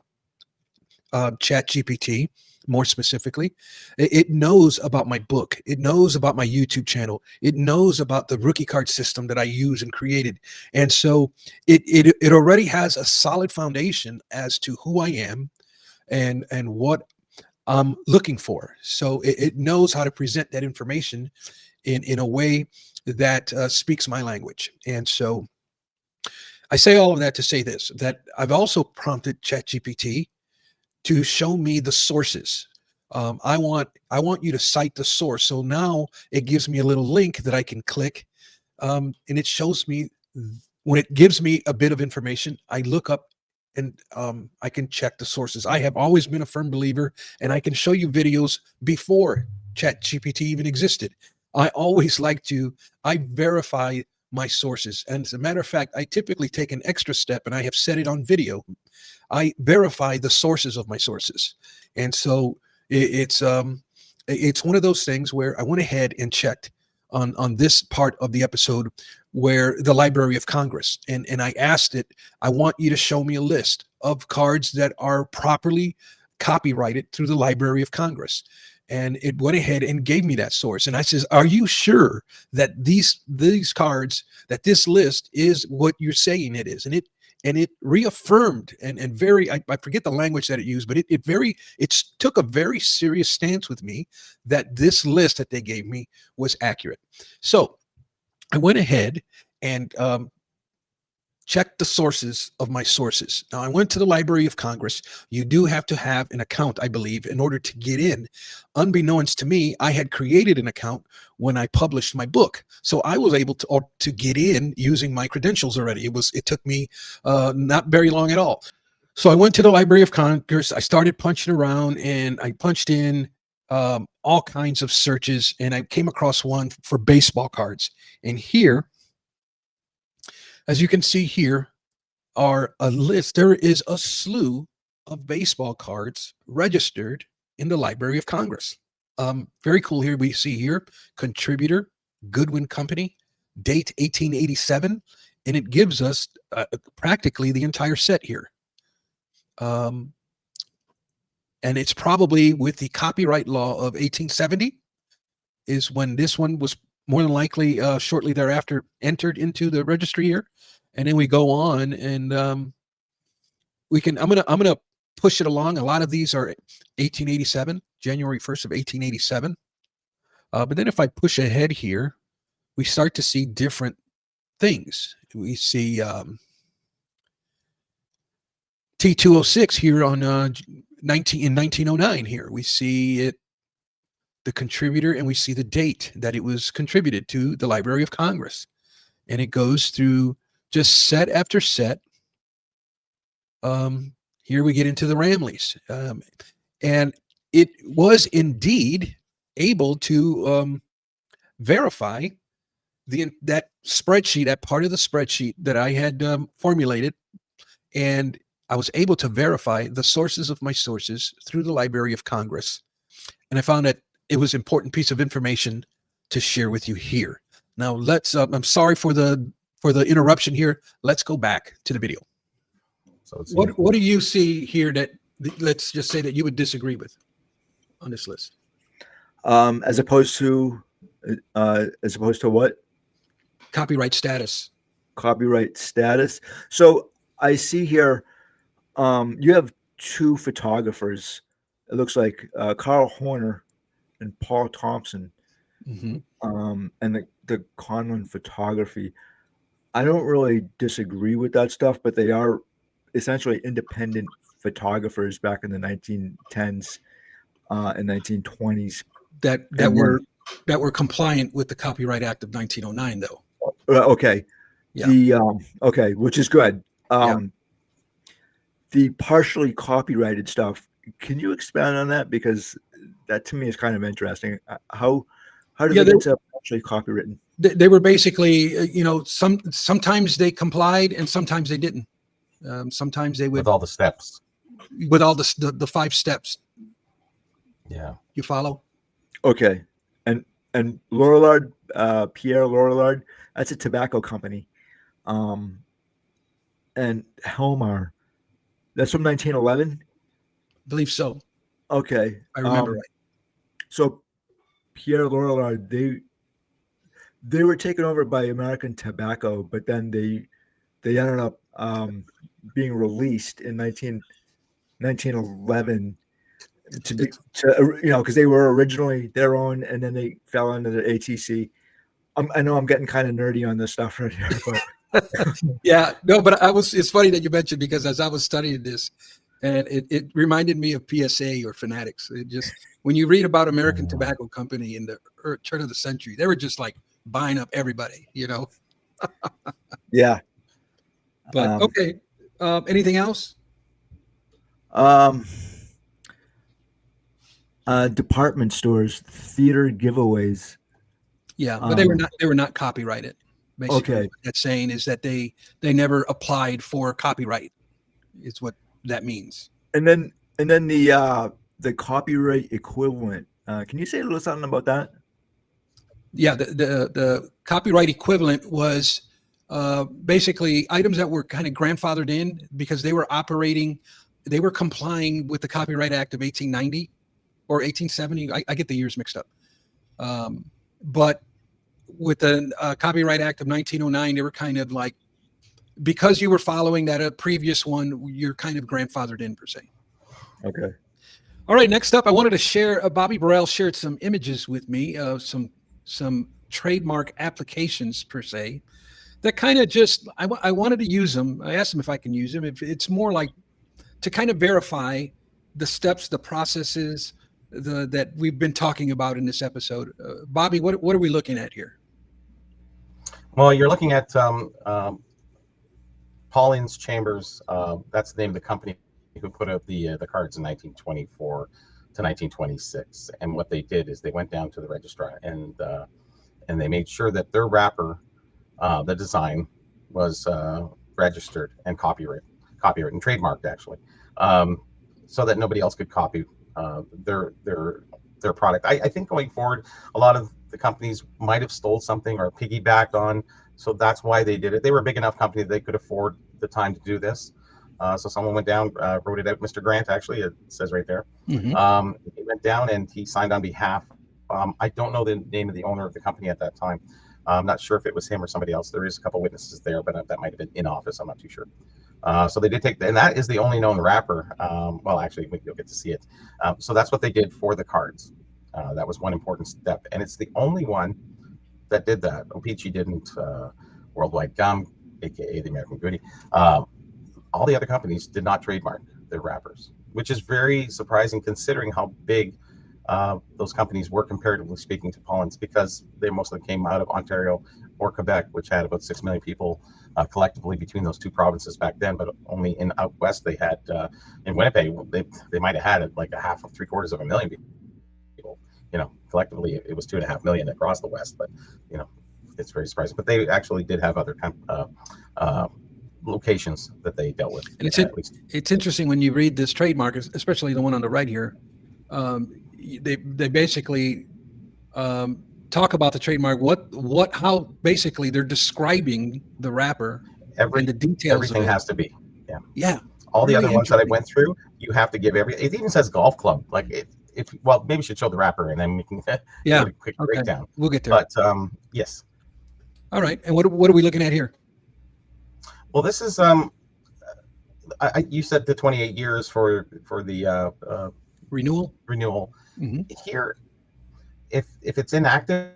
ChatGPT more specifically. It knows about my book. It knows about my YouTube channel. It knows about the rookie card system that I use and created. And so it already has a solid foundation as to who I am and what I'm looking for. So it knows how to present that information in a way that speaks my language. And so I say all of that to say this, that I've also prompted ChatGPT to show me the sources. I want you to cite the source. So now it gives me a little link that I can click, and it shows me when it gives me a bit of information. I look up and I can check the sources. I have always been a firm believer, and I can show you videos before ChatGPT even existed. I verify my sources, and as a matter of fact, I typically take an extra step, and I have set it on video. I verify the sources of my sources. And so it's one of those things where I went ahead and checked on this part of the episode where the Library of Congress, and I asked it, I want you to show me a list of cards that are properly copyrighted through the Library of Congress. And it went ahead and gave me that source. And I says, are you sure that these cards, that this list is what you're saying it is? And and it reaffirmed and very, I forget the language that it used, but it took a very serious stance with me that this list that they gave me was accurate. So I went ahead and check the sources of my sources. Now, I went to the Library of Congress. You do have to have an account, I believe, in order to get in. Unbeknownst to me, I had created an account when I published my book, so I was able to get in using my credentials already. It took me not very long at all. So I went to the Library of Congress. I started punching around, and I punched in all kinds of searches, and I came across one for baseball cards. And here, as you can see here, are a list. There is a slew of baseball cards registered in the Library of Congress. Very cool. Here we see here, contributor, Goodwin Company, date 1887, and it gives us practically the entire set here. And it's probably with the copyright law of 1870 is when this one was more than likely shortly thereafter entered into the registry here. And then we go on, and I'm gonna push it along. A lot of these are 1887, January 1st of 1887. But then if I push ahead here, we start to see different things. We see T206 here on in 1909 here. We see it, the contributor, and we see the date that it was contributed to the Library of Congress. And it goes through just set after set. Here we get into the Ramleys. And it was indeed able to verify that spreadsheet, that part of the spreadsheet that I had formulated. And I was able to verify the sources of my sources through the Library of Congress. And I found that it was an important piece of information to share with you here. Now let's, I'm sorry for the interruption here. Let's go back to the video. So it's What do you see here that, let's just say, that you would disagree with on this list? As opposed to what? Copyright status. Copyright status. So I see here, you have two photographers. It looks like Carl Horner and Paul Thompson, and the Conlon photography. I don't really disagree with that stuff, but they are essentially independent photographers back in the 1910s and 1920s that were compliant with the Copyright Act of 1909, though. Okay. Yeah. Okay, which is good. Yeah. The partially copyrighted stuff, can you expand on that? Because that to me is kind of interesting. How did they get partially copywritten? They were basically, sometimes they complied and sometimes they didn't. Sometimes they would, with all the steps. with all the 5 steps. Yeah. You follow? Okay. And Lorillard, Pierre Lorillard, that's a tobacco company. And Helmar, that's from 1911? I believe so. Okay. I remember right. So Pierre Lorillard, they were taken over by American Tobacco, but then they ended up being released in 1911 because they were originally their own, and then they fell under the ATC. I know I'm getting kind of nerdy on this stuff right here, but yeah, no, but it's funny that you mentioned, because as I was studying this, and it reminded me of PSA or Fanatics. It just, when you read about American Tobacco Company in the turn of the century, they were just like buying up everybody, Yeah. But okay. Anything else? Department stores, theater giveaways. Yeah, but they were not copyrighted. Basically, Okay. what that's saying is that they never applied for copyright. Is what that means. And then the copyright equivalent. Can you say a little something about that? Yeah, the copyright equivalent was basically items that were kind of grandfathered in because they were complying with the Copyright Act of 1890 or 1870. I get the years mixed up. But with the Copyright Act of 1909, they were kind of like because you were following that previous one, you're kind of grandfathered in per se. Okay. All right, next up, I wanted to share. Bobby Burrell shared some images with me of some trademark applications per se that kind of just I wanted to use them. I asked him if I can use them. If it's more like to kind of verify the steps, the processes that we've been talking about in this episode. Bobby, what are we looking at here? Well, you're looking at Pauline's Chambers. That's the name of the company who put out the cards in 1924 to 1926. And what they did is they went down to the registrar and they made sure that their wrapper, the design, was registered and copyrighted and trademarked actually, so that nobody else could copy their product. I think going forward, a lot of the companies might have stole something or piggybacked on, so that's why they did it. They were a big enough company that they could afford the time to do this. So someone went down, wrote it out. Mr. Grant, actually, it says right there. Mm-hmm. He went down and he signed on behalf. I don't know the name of the owner of the company at that time. I'm not sure if it was him or somebody else. There is a couple witnesses there, but that might have been in office. I'm not too sure. So they did take, and that is the only known wrapper. Well, actually, you'll get to see it. So that's what they did for the cards. That was one important step, and it's the only one that did that. O-Pee-Chee didn't. Worldwide Gum, aka the American Goody. All the other companies did not trademark their wrappers, which is very surprising considering how big those companies were, comparatively speaking, to Pauline's, because they mostly came out of Ontario or Quebec, which had about 6 million people collectively between those two provinces back then. But only in out west they had, in Winnipeg, they might have had like a half of 3/4 of a million people. Collectively it was 2.5 million across the west. But it's very surprising. But they actually did have other locations that they dealt with. And it's interesting when you read this trademark, especially the one on the right here. They basically talk about the trademark, how basically they're describing the wrapper and the details. Everything has to be. Yeah. All the other ones that I went through, you have to give it even says golf club. Like well, maybe we should show the wrapper and then we can do a quick breakdown. We'll get there. But yes. All right. And what are we looking at here? Well, this is you said the 28 years for the renewal. Mm-hmm. Here, if it's inactive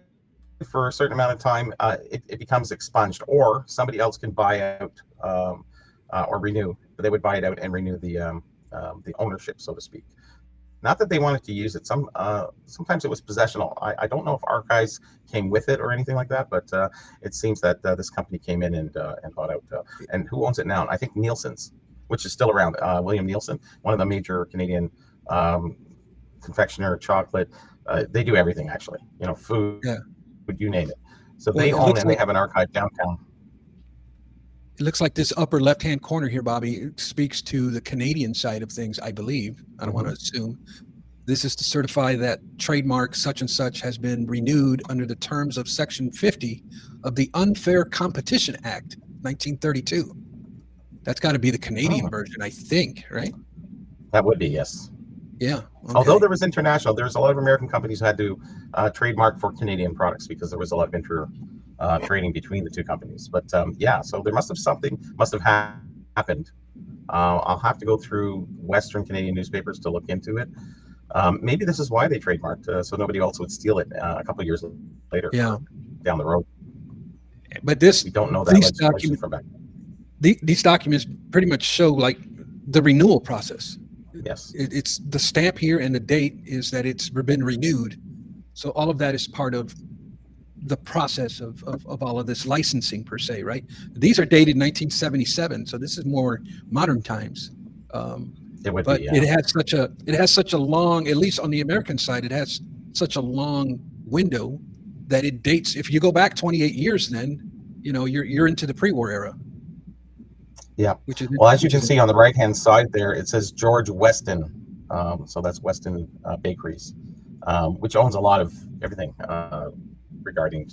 for a certain amount of time, it becomes expunged, or somebody else can buy out or renew. They would buy it out and renew the ownership, so to speak. Not that they wanted to use it. Sometimes it was possessional. I don't know if archives came with it or anything like that, but it seems that this company came in and bought out. And who owns it now? I think Nielsen's, which is still around. William Nielsen, one of the major Canadian confectioner, chocolate. They do everything actually. Food, you name it. So they own and they have an archive downtown. It looks like this upper left-hand corner here, Bobby, speaks to the Canadian side of things, I believe. I don't want to assume. This is to certify that trademark such and such has been renewed under the terms of Section 50 of the Unfair Competition Act, 1932. That's got to be the Canadian version, I think, right? That would be, yes. Yeah. Okay. Although there was international, there's a lot of American companies who had to trademark for Canadian products because there was a lot of trading between the two companies. But so there must have happened. I'll have to go through Western Canadian newspapers to look into it. Maybe this is why they trademarked, so nobody else would steal it a couple of years later. Down the road. But we don't know that legislation from back then. These documents pretty much show like the renewal process. Yes. It's the stamp here and the date is that it's been renewed. So all of that is part of the process of all of this licensing per se, right? These are dated 1977, so this is more modern times. It would but be, it has such a long, at least on the American side, it has such a long window that it dates. If you go back 28 years, then you're into the pre-war era. Yeah. Well, as you can see on the right-hand side there, it says George Weston. So that's Weston Bakeries, which owns a lot of everything regarding.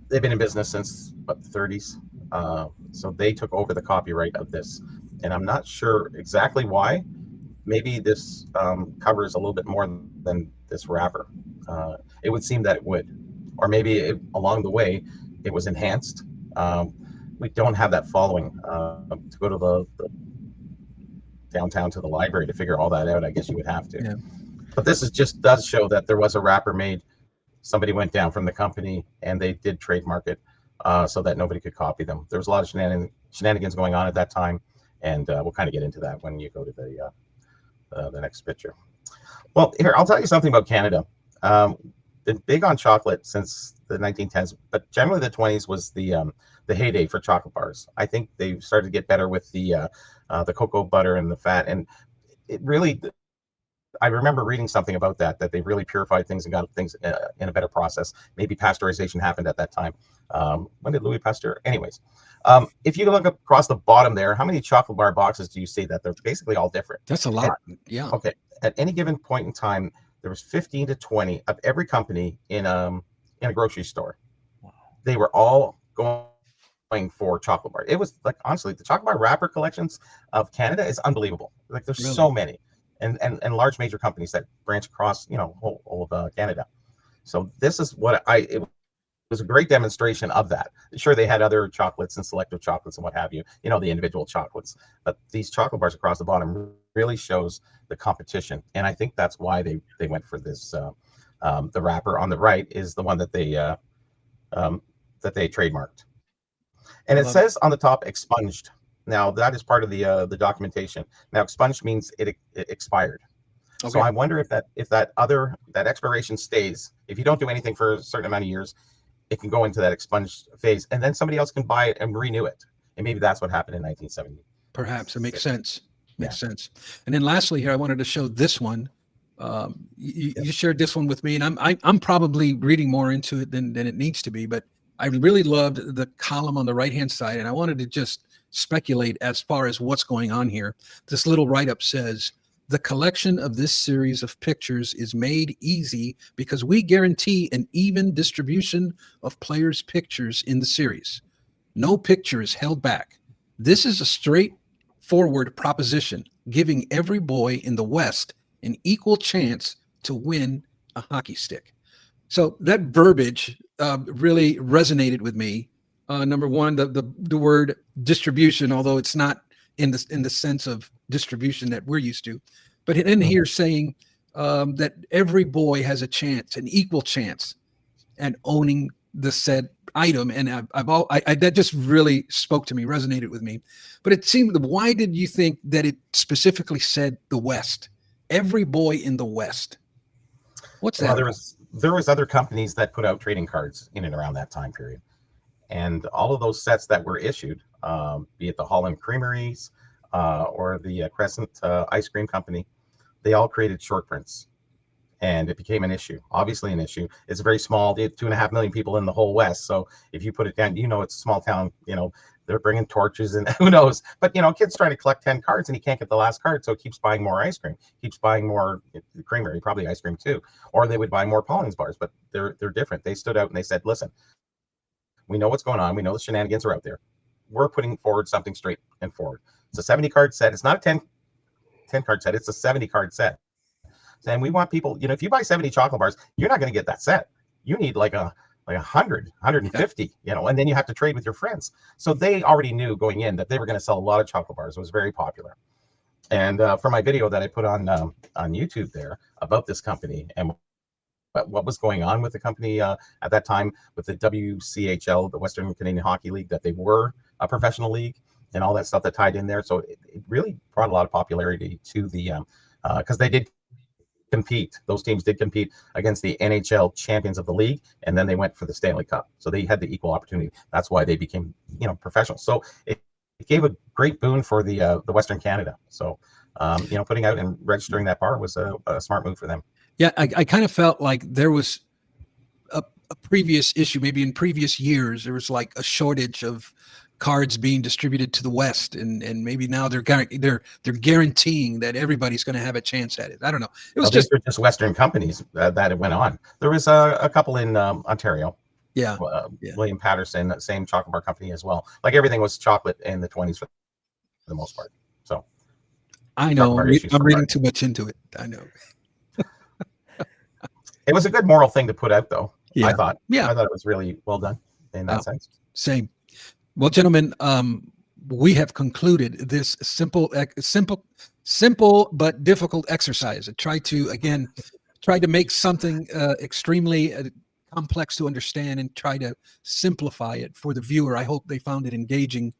They've been in business since the 30s. So they took over the copyright of this, and I'm not sure exactly why. Maybe this covers a little bit more than this wrapper. It would seem that it would, or maybe along the way it was enhanced. we don't have that following to go to the downtown to the library to figure all that out. I guess you would have to. Yeah. But this is just does show that there was a wrapper made. Somebody went down from the company and they did trademark it so that nobody could copy them. There was a lot of shenanigans going on at that time, and we'll kind of get into that when you go to the next picture. Well, here, I'll tell you something about Canada. Been big on chocolate since the 1910s, but generally the 20s was the heyday for chocolate bars. I think they started to get better with the cocoa butter and the fat, and it really, I remember reading something about that they really purified things and got things in a better process. Maybe pasteurization happened at that time. When did Louis Pasteur? Anyways, if you look across the bottom there, how many chocolate bar boxes do you see that they're basically all different? That's a lot. Yeah. Okay. At any given point in time, there was 15 to 20 of every company in a grocery store. Wow. They were all going for chocolate bar. It was like, honestly, the chocolate bar wrapper collections of Canada is unbelievable. Like there's Really? so many, and large major companies that branch across, whole of Canada. So this is what it was a great demonstration of that. Sure, they had other chocolates and selective chocolates and what have you, the individual chocolates, but these chocolate bars across the bottom really shows the competition. And I think that's why they went for this. The wrapper on the right is the one that they trademarked. And it says on the top, expunged. Now that is part of the documentation. Now expunged means it expired. Okay. So I wonder if that expiration stays. If you don't do anything for a certain amount of years, it can go into that expunged phase, and then somebody else can buy it and renew it. And maybe that's what happened in 1970. Perhaps it makes sense. Makes sense. And then lastly here, I wanted to show this one. You shared this one with me, and I'm probably reading more into it than it needs to be, but I really loved the column on the right-hand side, and I wanted to just speculate as far as what's going on here. This little write-up says, the collection of this series of pictures is made easy because we guarantee an even distribution of players' pictures in the series. No picture is held back. This is a straightforward proposition, giving every boy in the West an equal chance to win a hockey stick. So that verbiage really resonated with me. Number one, the word distribution, although it's not in the sense of distribution that we're used to, but in here saying that every boy has a chance, an equal chance, at owning the said item. And that just really spoke to me, resonated with me. But it seemed, why did you think that it specifically said the West? Every boy in the West. What's that? Well, there was other companies that put out trading cards in and around that time period, and all of those sets that were issued, be it the Holland Creameries or the Crescent Ice Cream Company, they all created short prints, and it became an issue. Obviously, an issue. It's very small. 2.5 million people in the whole West. So if you put it down, it's a small town. They're bringing torches and who knows. But kid's trying to collect 10 cards and he can't get the last card, so he keeps buying more ice cream, keeps buying more creamery, probably ice cream too, or they would buy more Pauling's bars. But they're different. They stood out and they said, "Listen, we know what's going on. We know the shenanigans are out there. We're putting forward something straight and forward. It's a 70 card set. It's not a 10 card set. It's a 70 card set. And we want people, if you buy 70 chocolate bars, you're not going to get that set. You need like 100, 150, and then you have to trade with your friends." So they already knew going in that they were going to sell a lot of chocolate bars. It was very popular. And for my video that I put on YouTube there about this company and what was going on with the company at that time with the WCHL, the Western Canadian Hockey League, that they were a professional league and all that stuff that tied in there. So it really brought a lot of popularity to the, because they did compete. Those teams did compete against the NHL champions of the league, and then they went for the Stanley Cup. So they had the equal opportunity. That's why they became, professional. So it gave a great boon for the Western Canada. So, putting out and registering that bar was a smart move for them. Yeah, I kind of felt like there was a previous issue, maybe in previous years, there was like a shortage of cards being distributed to the West, and maybe now they're guaranteeing that everybody's going to have a chance at it. I don't know. It was just Western companies that it went on. There was a couple in Ontario. Yeah. William Patterson, same chocolate bar company as well. Like everything was chocolate in the 20s for the most part. So I know I'm reading too much into it. I know. It was a good moral thing to put out, though. Yeah. I thought it was really well done in that sense. Same. Well, gentlemen, we have concluded this simple but difficult exercise. I tried to make something extremely complex to understand and try to simplify it for the viewer. I hope they found it engaging.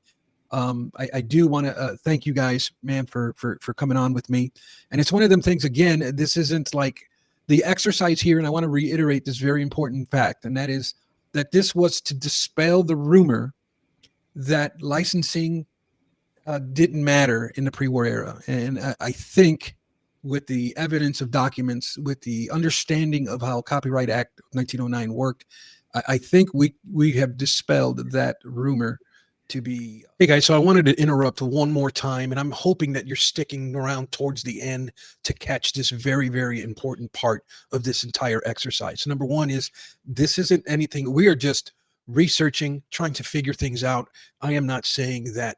I do want to thank you guys, man, for coming on with me. And it's one of them things. Again, this isn't like the exercise here, and I want to reiterate this very important fact, and that is that this was to dispel the rumor that licensing didn't matter in the pre-war era. And I think with the evidence of documents, with the understanding of how Copyright Act 1909 worked, I think we have dispelled that rumor to be. Hey guys, so I wanted to interrupt one more time, and I'm hoping that you're sticking around towards the end to catch this very, very important part of this entire exercise. Number one is this isn't anything, we are just researching, trying to figure things out. I am not saying that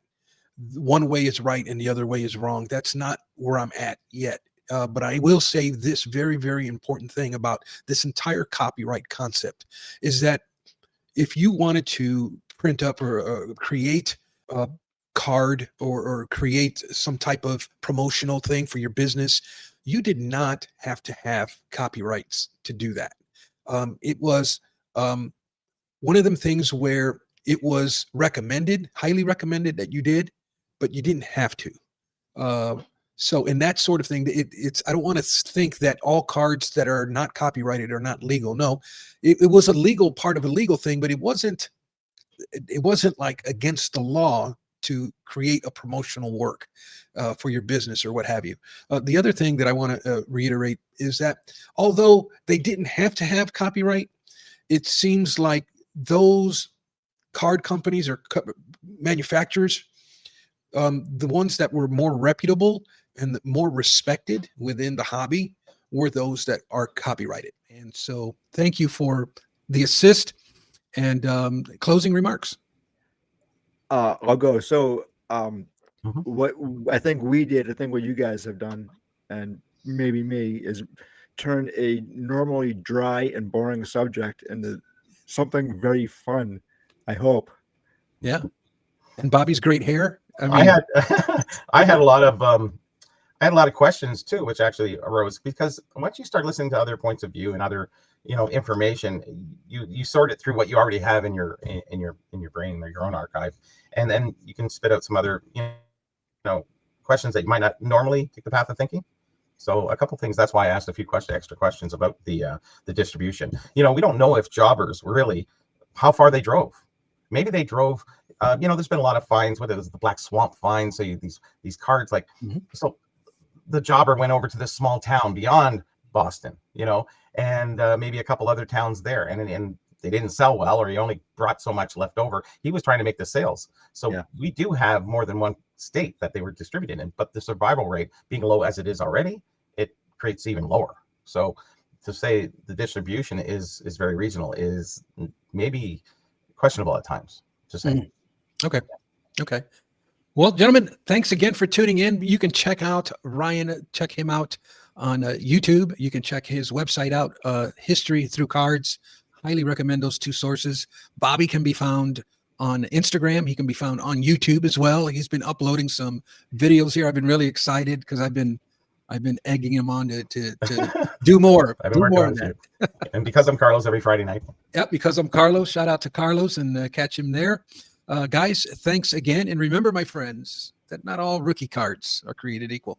one way is right and the other way is wrong. That's not where I'm at yet. But I will say this very, very important thing about this entire copyright concept is that if you wanted to print up or create a card or create some type of promotional thing for your business, you did not have to have copyrights to do that. It was one of them things where it was recommended, highly recommended that you did, but you didn't have to. So in that sort of thing, it's, I don't want to think that all cards that are not copyrighted are not legal. No, it was a legal part of a legal thing, but it wasn't like against the law to create a promotional work for your business or what have you. The other thing that I want to reiterate is that although they didn't have to have copyright, it seems like those card companies or manufacturers, the ones that were more reputable and more respected within the hobby were those that are copyrighted. And so thank you for the assist and closing remarks. I'll go. So Mhm. what I think we did, I think what you guys have done, and maybe me, is turn a normally dry and boring subject into something very fun, I hope. Yeah. And Bobby's great hair. I I mean, had I had a lot of I had a lot of questions too, which actually arose because once you start listening to other points of view and other, information, you sort it through what you already have in your brain or your own archive, and then you can spit out some other questions that you might not normally take the path of thinking. So a couple things. That's why I asked a few extra questions about the distribution. We don't know if jobbers were really how far they drove. Maybe they drove. There's been a lot of fines, whether it was the Black Swamp fine. So these cards, like, so the jobber went over to this small town beyond Boston, and maybe a couple other towns there, and they didn't sell well, or he only brought so much left over. He was trying to make the sales. So Yeah. we do have more than one state that they were distributed in, but the survival rate being low as it is already, it creates even lower. So to say the distribution is very regional is maybe questionable at times, to say. Okay. Well, gentlemen, thanks again for tuning in. You can check out Ryan, check him out on YouTube. You can check his website out, History Through Cards. Highly recommend those two sources. Bobby can be found on Instagram. He can be found on YouTube as well. He's been uploading some videos here. I've been really excited because I've been egging him on to do more. I've been working on it too. And because I'm Carlos every Friday night. Yep, because I'm Carlos. Shout out to Carlos and catch him there. Guys, thanks again. And remember, my friends, that not all rookie cards are created equal.